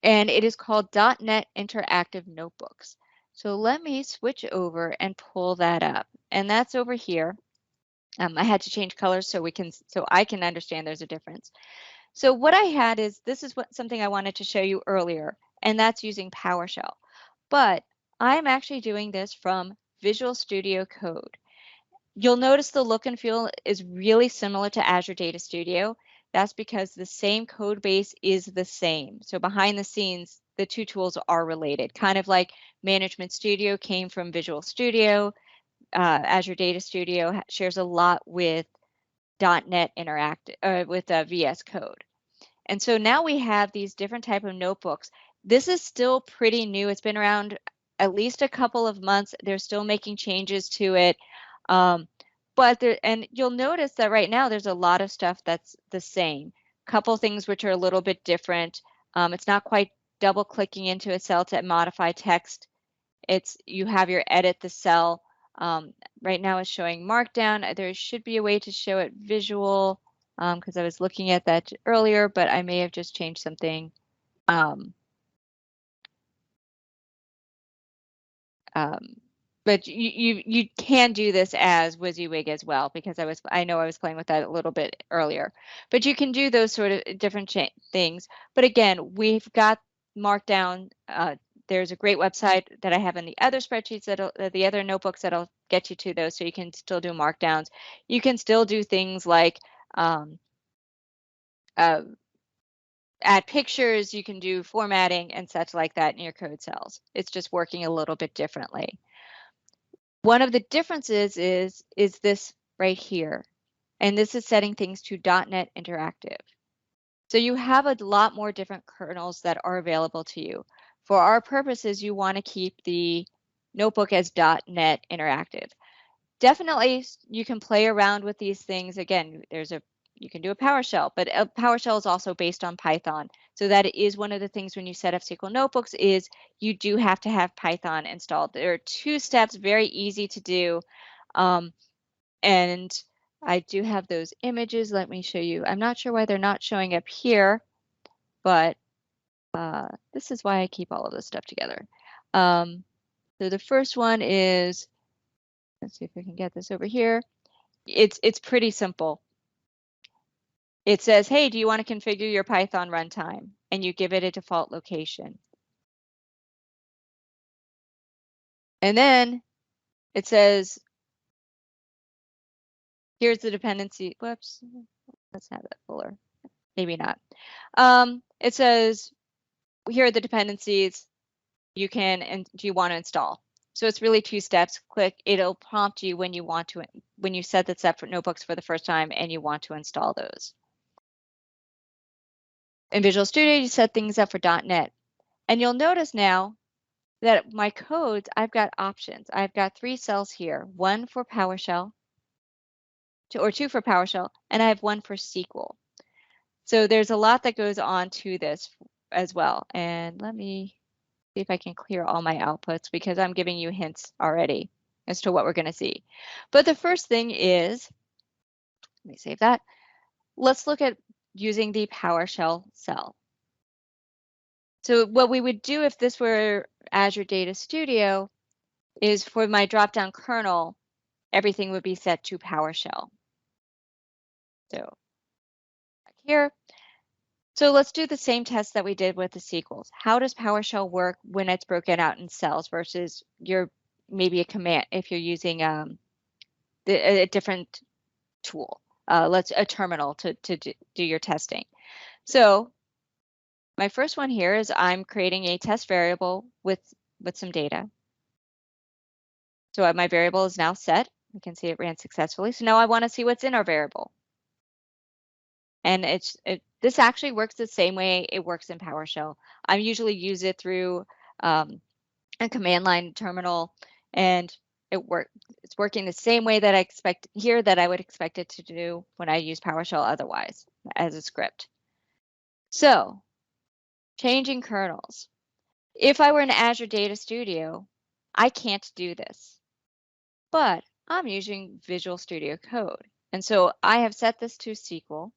and it is called .NET Interactive Notebooks. So let me switch over and pull that up, and that's over here. I had to change colors so I can understand there's a difference. So what I had is this is something I wanted to show you earlier, and that's using PowerShell. But I'm actually doing this from Visual Studio Code. You'll notice the look and feel is really similar to Azure Data Studio. That's because the same code base is the same. So behind the scenes, the two tools are related, kind of like Management Studio came from Visual Studio. Azure Data Studio shares a lot with .NET Interactive, with VS Code. And so now we have these different type of notebooks. This is still pretty new. It's been around at least a couple of months. They're still making changes to it. And you'll notice that right now there's a lot of stuff that's the same. Couple things which are a little bit different. It's not quite double clicking into a cell to modify text. You have your edit the cell. Right now it's showing Markdown. There should be a way to show it visual because I was looking at that earlier, but I may have just changed something. But you can do this as WYSIWYG as well because I know I was playing with that a little bit earlier. But you can do those sort of different things. But again, we've got Markdown. There's a great website that I have in the other spreadsheets, the other notebooks that'll get you to those, so you can still do markdowns. You can still do things like add pictures, you can do formatting and such like that in your code cells. It's just working a little bit differently. One of the differences is this right here, and this is setting things to .NET Interactive. So you have a lot more different kernels that are available to you. For our purposes, you want to keep the notebook as .NET Interactive. Definitely, you can play around with these things. Again, you can do a PowerShell, but a PowerShell is also based on Python. So that is one of the things when you set up SQL Notebooks is you do have to have Python installed. There are 2 steps, very easy to do. And I do have those images. Let me show you. I'm not sure why they're not showing up here, but this is why I keep all of this stuff together. So the first one is, let's see if we can get this over here. It's pretty simple. It says, hey, do you want to configure your Python runtime? And you give it a default location. And then it says, here's the dependency. Whoops, let's have that fuller. Maybe not. It says, here are the dependencies you can, and do you want to install? So it's really 2 steps. Click, it'll prompt you when you set this up for notebooks for the first time and you want to install those. In Visual Studio, you set things up for .NET. And you'll notice now that my codes, I've got options. I've got 3 cells here, one for PowerShell, or 2 for PowerShell, and I have 1 for SQL. So there's a lot that goes on to this as well. And let me see if I can clear all my outputs because I'm giving you hints already as to what we're going to see. But the first thing is, let me save that. Let's look at using the PowerShell cell. So what we would do if this were Azure Data Studio is for my drop-down kernel, everything would be set to PowerShell. So back here. So let's do the same test that we did with the SQLs. How does PowerShell work when it's broken out in cells versus maybe a command if you're using a different tool, a terminal to do your testing. So my first one here is I'm creating a test variable with some data. So my variable is now set. You can see it ran successfully. So now I want to see what's in our variable. And this actually works the same way it works in PowerShell. I usually use it through a command line terminal, and it's working the same way that I expect here that I would expect it to do when I use PowerShell otherwise as a script. So changing kernels. If I were in Azure Data Studio, I can't do this, but I'm using Visual Studio Code. And so I have set this to SQL.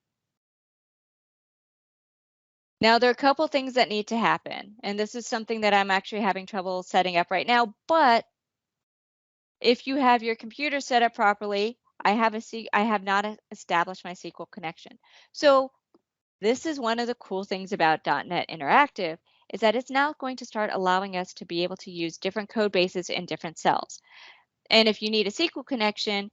Now, there are a couple things that need to happen, and this is something that I'm actually having trouble setting up right now, but if you have your computer set up properly, I have not established my SQL connection. So this is one of the cool things about .NET Interactive is that it's now going to start allowing us to be able to use different code bases in different cells. And if you need a SQL connection,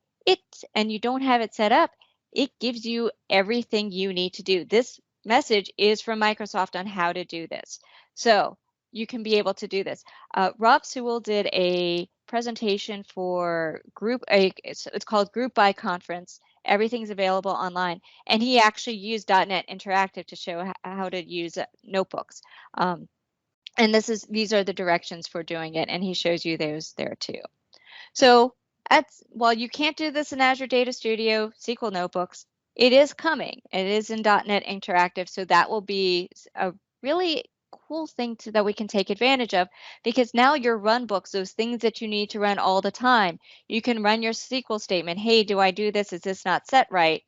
and you don't have it set up, it gives you everything you need to do. This message is from Microsoft on how to do this. So you can be able to do this. Rob Sewell did a presentation for it's called Group by Conference. Everything's available online. And he actually used .NET Interactive to show how to use notebooks. And these are the directions for doing it. And he shows you those there too. So while you can't do this in Azure Data Studio, SQL Notebooks, it is coming. It is in .NET Interactive, so that will be a really cool thing that we can take advantage of because now your run books, those things that you need to run all the time, you can run your SQL statement. Hey, do I do this? Is this not set right?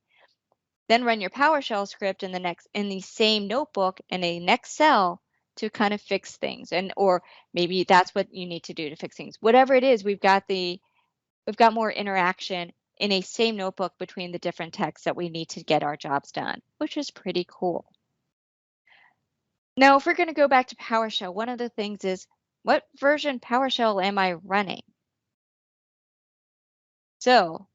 Then run your PowerShell script in the same notebook in a next cell to kind of fix things, or maybe that's what you need to do to fix things. Whatever it is, we've got more interaction in a same notebook between the different texts that we need to get our jobs done, which is pretty cool. Now, if we're going to go back to PowerShell, one of the things is, what version PowerShell am I running? So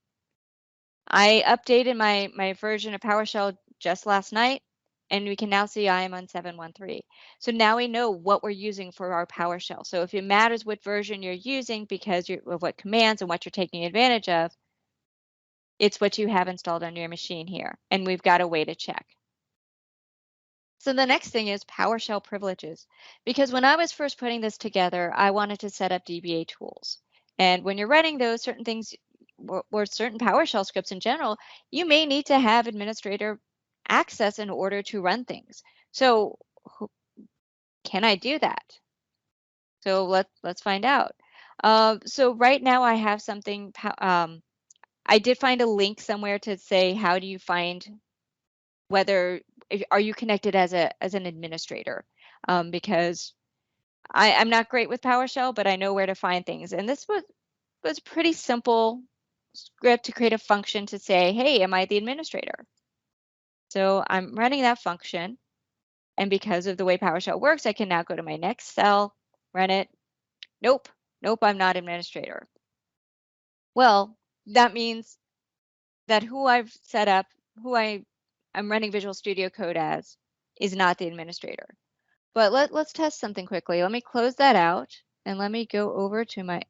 I updated my version of PowerShell just last night, and we can now see I am on 7.1.3. So now we know what we're using for our PowerShell. So if it matters what version you're using because of what commands and what you're taking advantage of, it's what you have installed on your machine here, and we've got a way to check. So the next thing is PowerShell Privileges, because when I was first putting this together, I wanted to set up DBA tools. And when you're running those certain things, or certain PowerShell scripts in general, you may need to have administrator access in order to run things. So can I do that? So let's find out. So right now I have something, I did find a link somewhere to say, how do you find are you connected as an administrator? Because I'm not great with PowerShell, but I know where to find things. And this was pretty simple script to create a function to say, hey, am I the administrator? So I'm running that function. And because of the way PowerShell works, I can now go to my next cell, run it. Nope, I'm not administrator. Well, that means that who I've set up, I'm running Visual Studio Code as, is not the administrator. But let's test something quickly. Let me close that out and let me go over to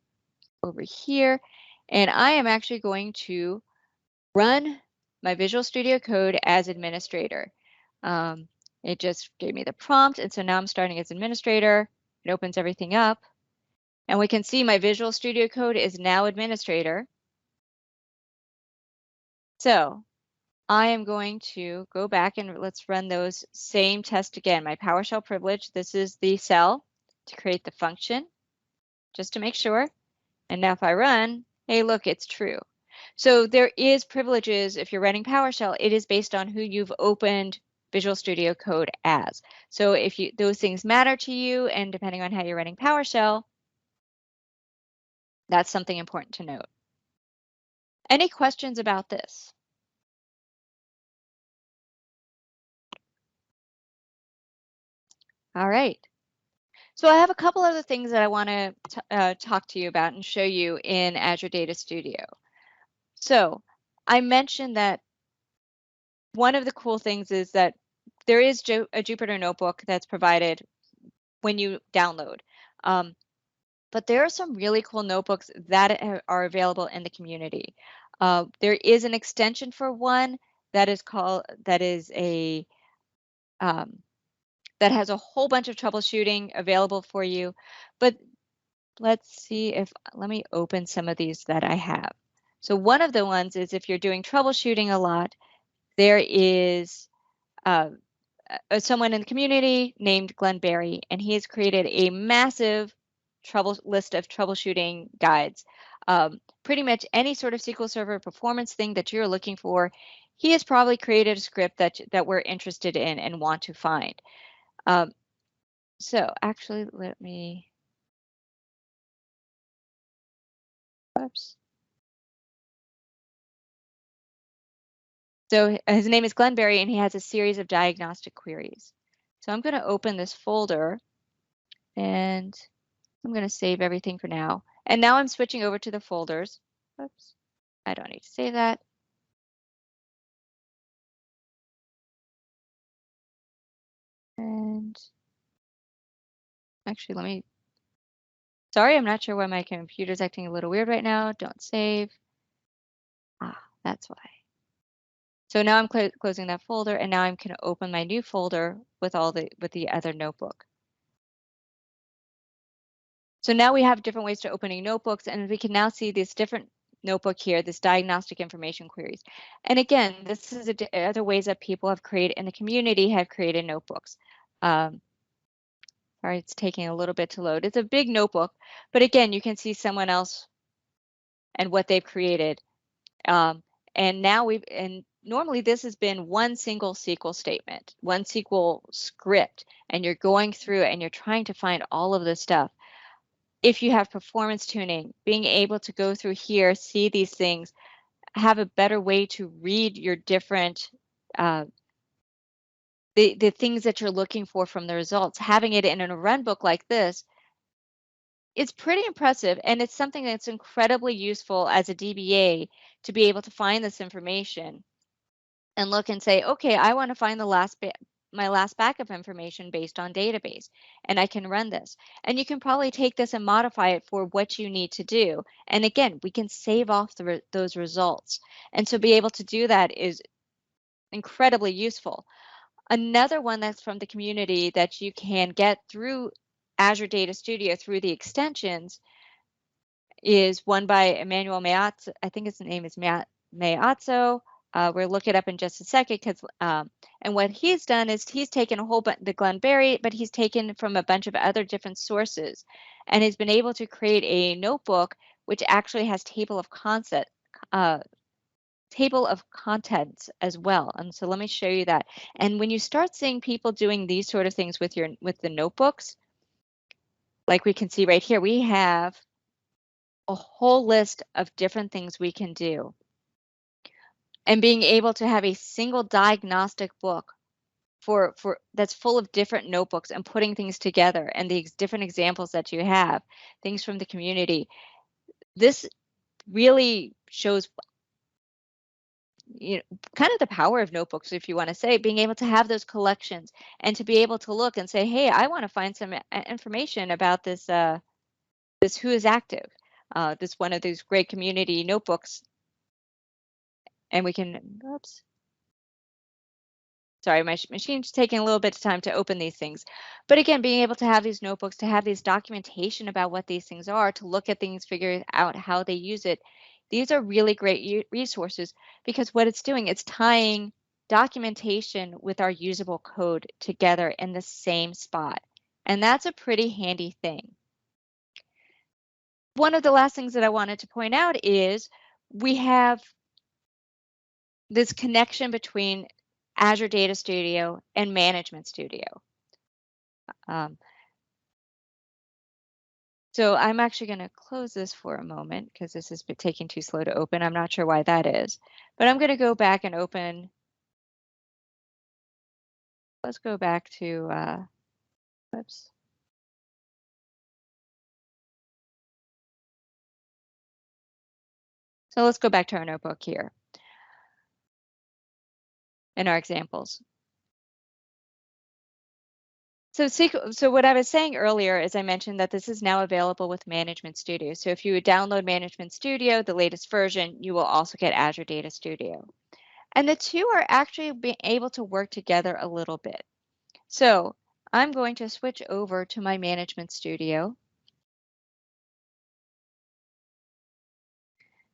over here, and I am actually going to run my Visual Studio Code as administrator. It just gave me the prompt, and so now I'm starting as administrator. It opens everything up, and we can see my Visual Studio Code is now administrator. So I am going to go back and let's run those same tests again. My PowerShell privilege, this is the cell to create the function, just to make sure. And now if I run, hey, look, it's true. So there is privileges if you're running PowerShell, it is based on who you've opened Visual Studio Code as. So if those things matter to you, and depending on how you're running PowerShell, that's something important to note. Any questions about this? All right. So I have a couple other things that I want to talk to you about and show you in Azure Data Studio. So I mentioned that one of the cool things is that there is a Jupyter Notebook that's provided when you download. But there are some really cool notebooks that are available in the community. There is an extension for one that is that has a whole bunch of troubleshooting available for you. But let's see let me open some of these that I have. So one of the ones is if you're doing troubleshooting a lot, there is someone in the community named Glenn Berry, and he has created a massive list of troubleshooting guides. Pretty much any sort of SQL Server performance thing that you're looking for, he has probably created a script that we're interested in and want to find. So actually, let me, oops. So his name is Glenn Berry, and he has a series of diagnostic queries. So I'm going to open this folder, and I'm going to save everything for now. And now I'm switching over to the folders. Oops, I don't need to save that. And actually, sorry, I'm not sure why my computer's acting a little weird right now. Don't save. That's why. So now I'm closing that folder, and now I'm going to open my new folder with the other notebook. So now we have different ways to opening notebooks, and we can now see this different notebook here, this diagnostic information queries. And again, this is other ways that people have created in the community have created notebooks. Sorry, it's taking a little bit to load. It's a big notebook, but again, you can see someone else and what they've created. And now normally this has been one single SQL statement, one SQL script, and you're going through and you're trying to find all of this stuff. If you have performance tuning, being able to go through here, see these things, have a better way to read your different, the things that you're looking for from the results, having it in a run book like this, it's pretty impressive. And it's something that's incredibly useful as a DBA to be able to find this information and look and say, okay, I want to find my last backup information based on database, and I can run this. And you can probably take this and modify it for what you need to do. And again, we can save off those results. And so be able to do that is incredibly useful. Another one that's from the community that you can get through Azure Data Studio through the extensions is one by Emmanuel Mayazzo. I think his name is Mayazzo. We'll look it up in just a second, and what he's done is he's taken a whole bunch, the Glenn Berry, but he's taken from a bunch of other different sources, and he's been able to create a notebook which actually has table of contents as well. And so let me show you that. And when you start seeing people doing these sort of things with the notebooks, like we can see right here, we have a whole list of different things we can do. And being able to have a single diagnostic book for that's full of different notebooks and putting things together and the different examples that you have, things from the community. This really shows kind of the power of notebooks, if you want to say, being able to have those collections and to be able to look and say, hey, I want to find some information about this this who is active, this one of these great community notebooks. And we can, oops. Sorry, my machine's taking a little bit of time to open these things. But again, being able to have these notebooks, to have these documentation about what these things are, to look at things, figure out how they use it, These are really great resources because what it's doing, it's tying documentation with our usable code together in the same spot. And that's a pretty handy thing. One of the last things that I wanted to point out is we have this connection between Azure Data Studio and Management Studio. So I'm actually going to close this for a moment because this has been taking too slow to open. I'm not sure why that is, but I'm going to go back and open. Let's go back to, whoops. So let's go back to our notebook here and our examples. So what I was saying earlier is I mentioned that this is now available with Management Studio. So if you would download Management Studio, the latest version, you will also get Azure Data Studio. And the two are actually being able to work together a little bit. So I'm going to switch over to my Management Studio.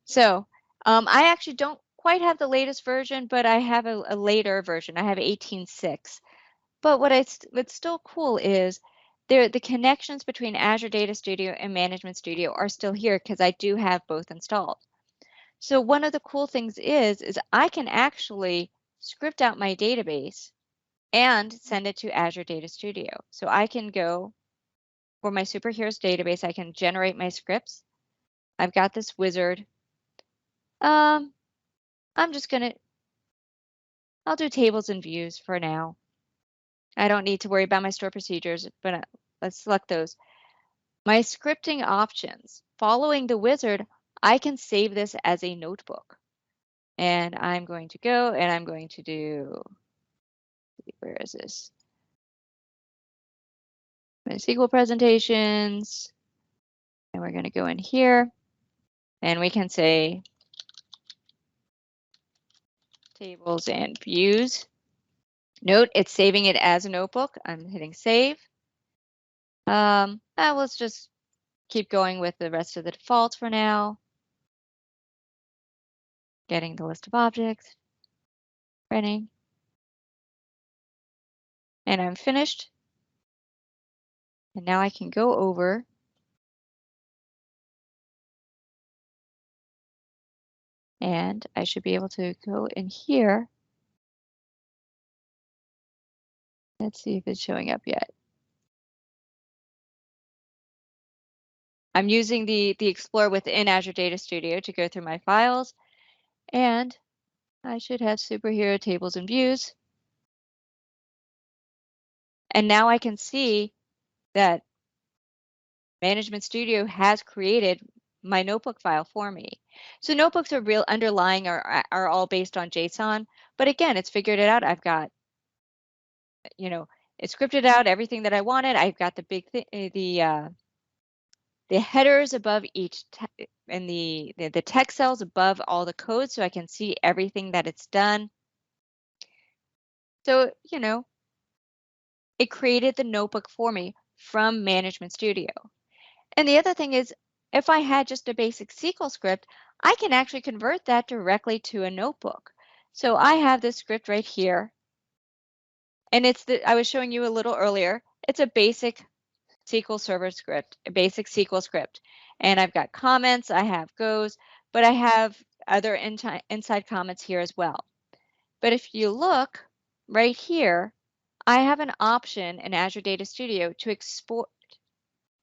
So I actually don't quite have the latest version, but I have a later version. I have 18.6. But what's still cool is the connections between Azure Data Studio and Management Studio are still here because I do have both installed. So one of the cool things is I can actually script out my database and send it to Azure Data Studio. So I can go for my superheroes database, I can generate my scripts. I've got this wizard. I'm just I'll do tables and views for now. I don't need to worry about my store procedures, but let's select those. My scripting options. Following the wizard, I can save this as a notebook. And I'm going to go and I'm going to do, where is this? My SQL presentations. And we're going to go in here and we can say tables and views. Note, it's saving it as a notebook. I'm hitting save. Let's just keep going with the rest of the defaults for now. Getting the list of objects, printing, and I'm finished. And now I can go over and I should be able to go in here. Let's see if it's showing up yet. I'm using the Explorer within Azure Data Studio to go through my files, and I should have superhero tables and views. And now I can see that Management Studio has created my notebook file for me. So notebooks are real underlying are all based on JSON, but again, it's figured it out. I've got, it scripted out everything that I wanted. I've got the big the headers above each and the text cells above all the code, so I can see everything that it's done. So, it created the notebook for me from Management Studio. And the other thing is, if I had just a basic SQL script, I can actually convert that directly to a notebook. So I have this script right here, and I was showing you a little earlier. It's a basic SQL Server script, a basic SQL script. And I've got comments, I have goes, but I have other inside comments here as well. But if you look right here, I have an option in Azure Data Studio to export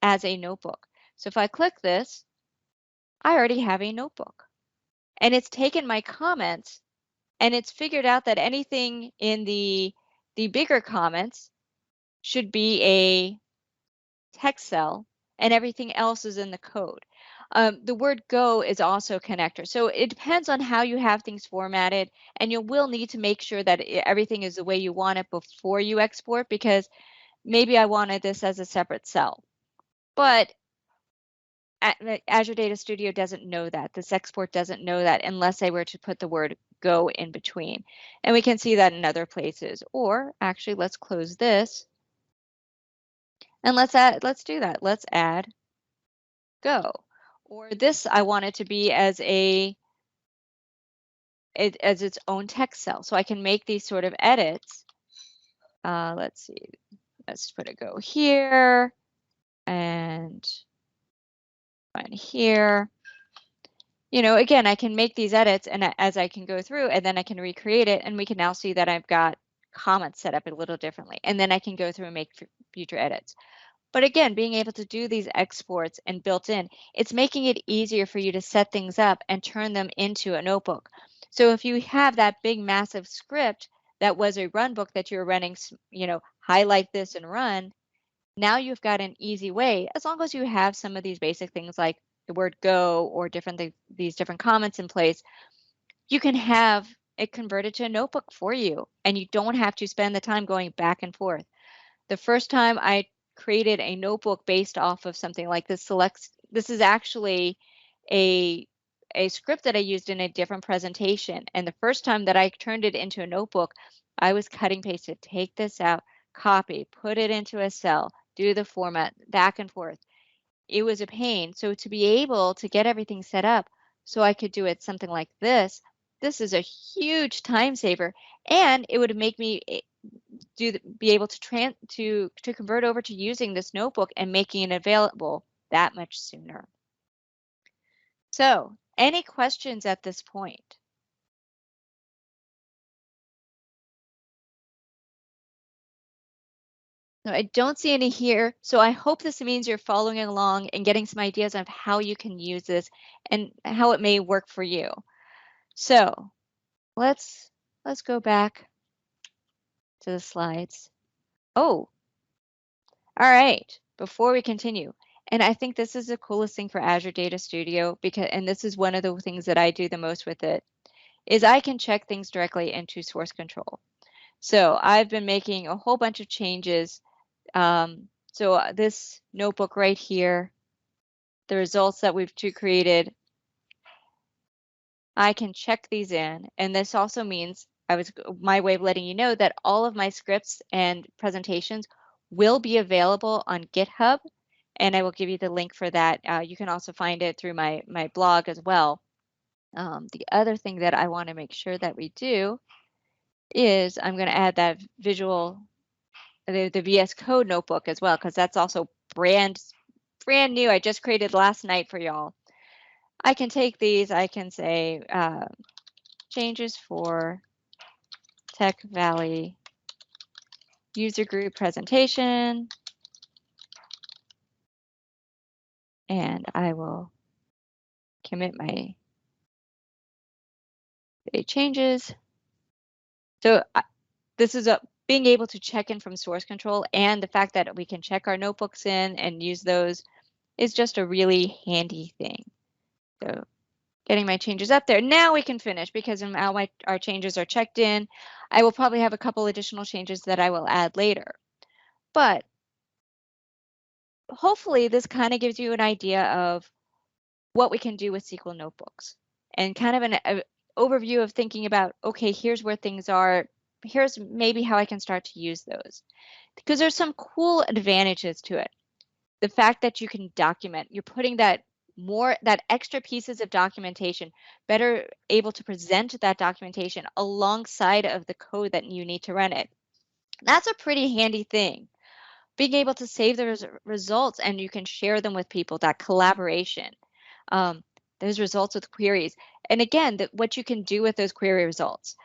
as a notebook. So if I click this, I already have a notebook. And it's taken my comments and it's figured out that anything in the bigger comments should be a text cell and everything else is in the code. The word go is also a connector. So it depends on how you have things formatted, and you will need to make sure that everything is the way you want it before you export, because maybe I wanted this as a separate cell. But Azure Data Studio doesn't know that. This export doesn't know that unless I were to put the word go in between. And we can see that in other places. Or actually, let's close this. And let's do that. Let's add go. Or this, I want it to be as as its own text cell. So I can make these sort of edits. Let's see, let's put a go here and one here. You know, again, I can make these edits, and as I can go through, and then I can recreate it, and we can now see that I've got comments set up a little differently, and then I can go through and make future edits. But again, being able to do these exports and built in, it's making it easier for you to set things up and turn them into a notebook. So if you have that big, massive script that was a run book that you're running, you know, highlight this and run, now you've got an easy way, as long as you have some of these basic things like the word go or these different comments in place, you can have it converted to a notebook for you, and you don't have to spend the time going back and forth. The first time I created a notebook based off of something like this this is actually a script that I used in a different presentation. And the first time that I turned it into a notebook, I was cutting pasted, take this out, copy, put it into a cell, do the format, back and forth. It was a pain. So to be able to get everything set up so I could do it something like this is a huge time saver, and it would make me be able to convert over to using this notebook and making it available that much sooner. So, any questions at this point? No, I don't see any here, so I hope this means you're following along and getting some ideas of how you can use this and how it may work for you. So, let's go back to the slides. Oh, all right. Before we continue, and I think this is the coolest thing for Azure Data Studio, and this is one of the things that I do the most with it, is I can check things directly into source control. So I've been making a whole bunch of changes. This notebook right here, the results that we've created, I can check these in, and this also means my way of letting you know that all of my scripts and presentations will be available on GitHub, and I will give you the link for that. You can also find it through my blog as well. The other thing that I want to make sure that we do is I'm going to add that visual, the VS Code notebook as well, because that's also brand new. I just created last night for y'all. I can take these, I can say changes for Tech Valley user group presentation, and I will commit my changes. So this is being able to check in from source control, and the fact that we can check our notebooks in and use those is just a really handy thing. So getting my changes up there. Now we can finish, because now our changes are checked in. I will probably have a couple additional changes that I will add later. But hopefully this kind of gives you an idea of what we can do with SQL Notebooks, and kind of an overview of thinking about, okay, here's where things are. Here's maybe how I can start to use those, because there's some cool advantages to it. The fact that you can document, you're putting that extra pieces of documentation, better able to present that documentation alongside of the code that you need to run it. That's a pretty handy thing. Being able to save the results, and you can share them with people, that collaboration, those results with queries. And again, what you can do with those query results.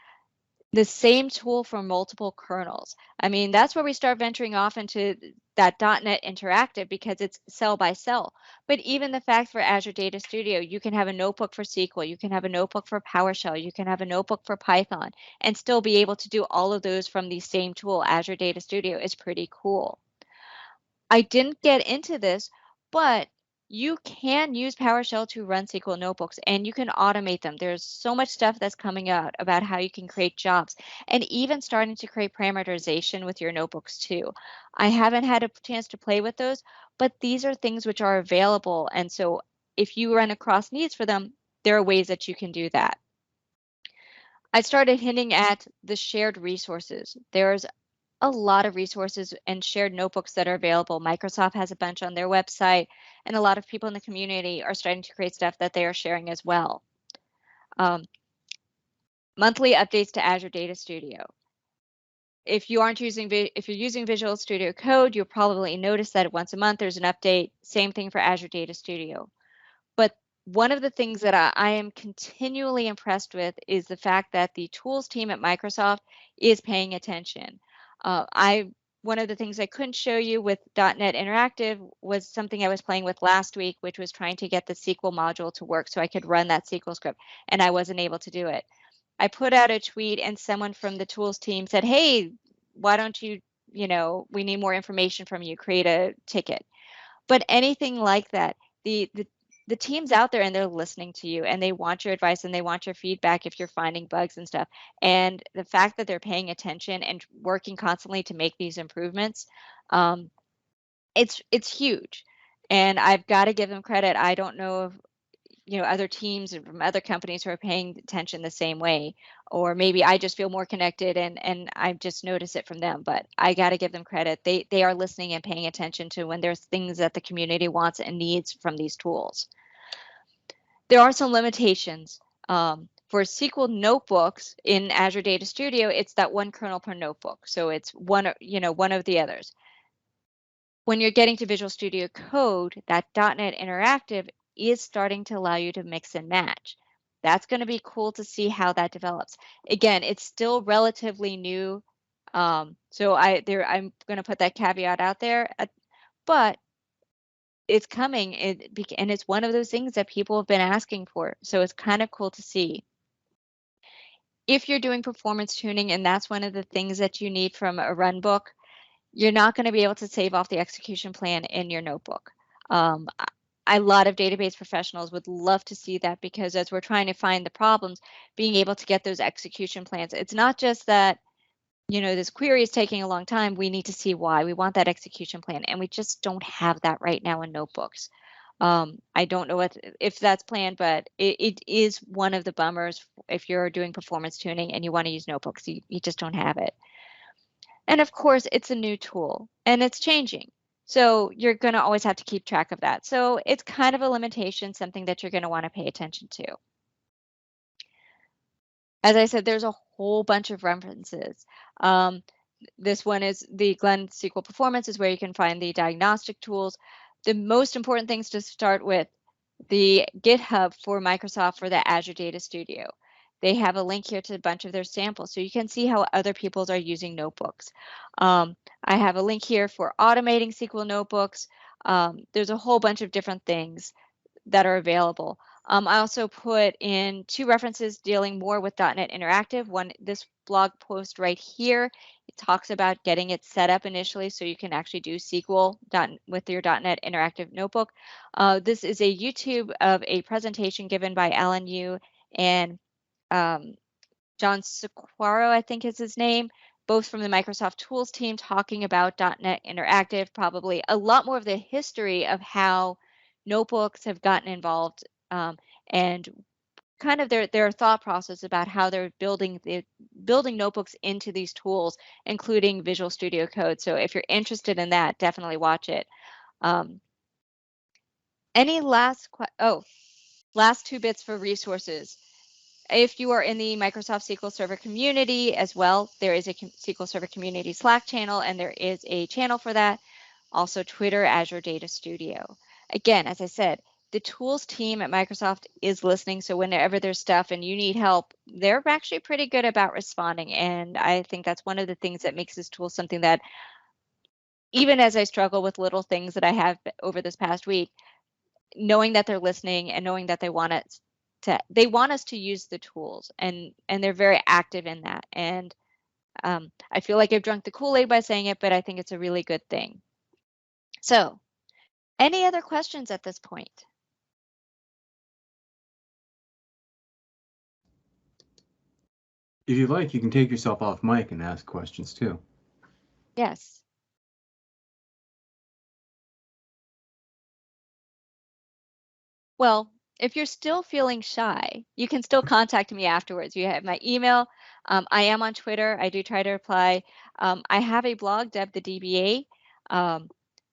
The same tool for multiple kernels. I mean, that's where we start venturing off into that .NET Interactive, because it's cell by cell. But even the fact for Azure Data Studio, you can have a notebook for SQL, you can have a notebook for PowerShell, you can have a notebook for Python, and still be able to do all of those from the same tool. Azure Data Studio is pretty cool. I didn't get into this, but you can use PowerShell to run SQL notebooks, and you can automate them. There's so much stuff that's coming out about how you can create jobs, and even starting to create parameterization with your notebooks too. I haven't had a chance to play with those, but these are things which are available. And so if you run across needs for them, there are ways that you can do that. I started hinting at the shared resources. There's a lot of resources and shared notebooks that are available. Microsoft has a bunch on their website, and a lot of people in the community are starting to create stuff that they are sharing as well. Monthly updates to Azure Data Studio. If you're using Visual Studio Code, you'll probably notice that once a month there's an update. Same thing for Azure Data Studio. But one of the things that I am continually impressed with is the fact that the tools team at Microsoft is paying attention. One of the things I couldn't show you with .NET Interactive was something I was playing with last week, which was trying to get the SQL module to work so I could run that SQL script, and I wasn't able to do it. I put out a tweet and someone from the tools team said, hey, why don't you, we need more information from you, create a ticket. But anything like that, the team's out there and they're listening to you and they want your advice and they want your feedback if you're finding bugs and stuff. And the fact that they're paying attention and working constantly to make these improvements, it's huge. And I've got to give them credit. I don't know if other teams from other companies who are paying attention the same way, or maybe I just feel more connected and I just notice it from them, but I got to give them credit. They are listening and paying attention to when there's things that the community wants and needs from these tools. There are some limitations. For SQL Notebooks in Azure Data Studio, it's that one kernel per notebook. So it's one of the others. When you're getting to Visual Studio Code, that .NET Interactive is starting to allow you to mix and match. That's going to be cool to see how that develops. Again, it's still relatively new, so I'm going to put that caveat out there, but it's coming, and it's one of those things that people have been asking for, so it's kind of cool to see. If you're doing performance tuning, and that's one of the things that you need from a run book, you're not going to be able to save off the execution plan in your notebook. A lot of database professionals would love to see that, because as we're trying to find the problems, being able to get those execution plans, it's not just that, this query is taking a long time. We need to see why. We want that execution plan, and we just don't have that right now in notebooks. I don't know if that's planned, but it is one of the bummers if you're doing performance tuning and you want to use notebooks. You just don't have it. And of course, it's a new tool and it's changing. So you're going to always have to keep track of that. So it's kind of a limitation, something that you're going to want to pay attention to. As I said, there's a whole bunch of references. This one is the Glenn SQL Performance, is where you can find the diagnostic tools. The most important things to start with, the GitHub for Microsoft for the Azure Data Studio. They have a link here to a bunch of their samples, so you can see how other people's are using notebooks. I have a link here for automating SQL notebooks. There's a whole bunch of different things that are available. I also put in 2 references dealing more with .NET Interactive. One, this blog post right here, it talks about getting it set up initially so you can actually do SQL with your .NET Interactive notebook. This is a YouTube of a presentation given by Alan Yu and John Sequaro, I think is his name, both from the Microsoft Tools team, talking about .NET Interactive, probably a lot more of the history of how notebooks have gotten involved, and kind of their thought process about how they're building notebooks into these tools, including Visual Studio Code. So if you're interested in that, definitely watch it. Any last 2 bits for resources. If you are in the Microsoft SQL Server community as well, there is a SQL Server community Slack channel, and there is a channel for that. Also Twitter, Azure Data Studio. Again, as I said, the tools team at Microsoft is listening, so whenever there's stuff and you need help, they're actually pretty good about responding, and I think that's one of the things that makes this tool something that, even as I struggle with little things that I have over this past week, knowing that they're listening and knowing that they want us to use the tools, and they're very active in that. And I feel like I've drunk the Kool-Aid by saying it, but I think it's a really good thing. So, any other questions at this point? If you'd like, you can take yourself off mic and ask questions too. Yes. Well, if you're still feeling shy, you can still contact me afterwards. You have my email. I am on Twitter. I do try to reply. I have a blog, Deb the DBA.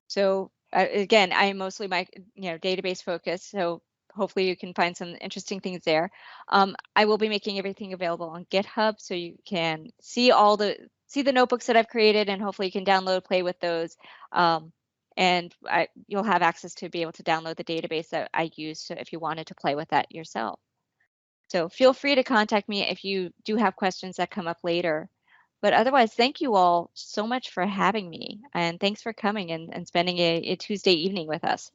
So again, I am mostly my database focused. So hopefully you can find some interesting things there. I will be making everything available on GitHub, so you can see the notebooks that I've created, and hopefully you can download, play with those. And you'll have access to be able to download the database that I use, so if you wanted to play with that yourself. So feel free to contact me if you do have questions that come up later. But otherwise, thank you all so much for having me, and thanks for coming and spending a Tuesday evening with us.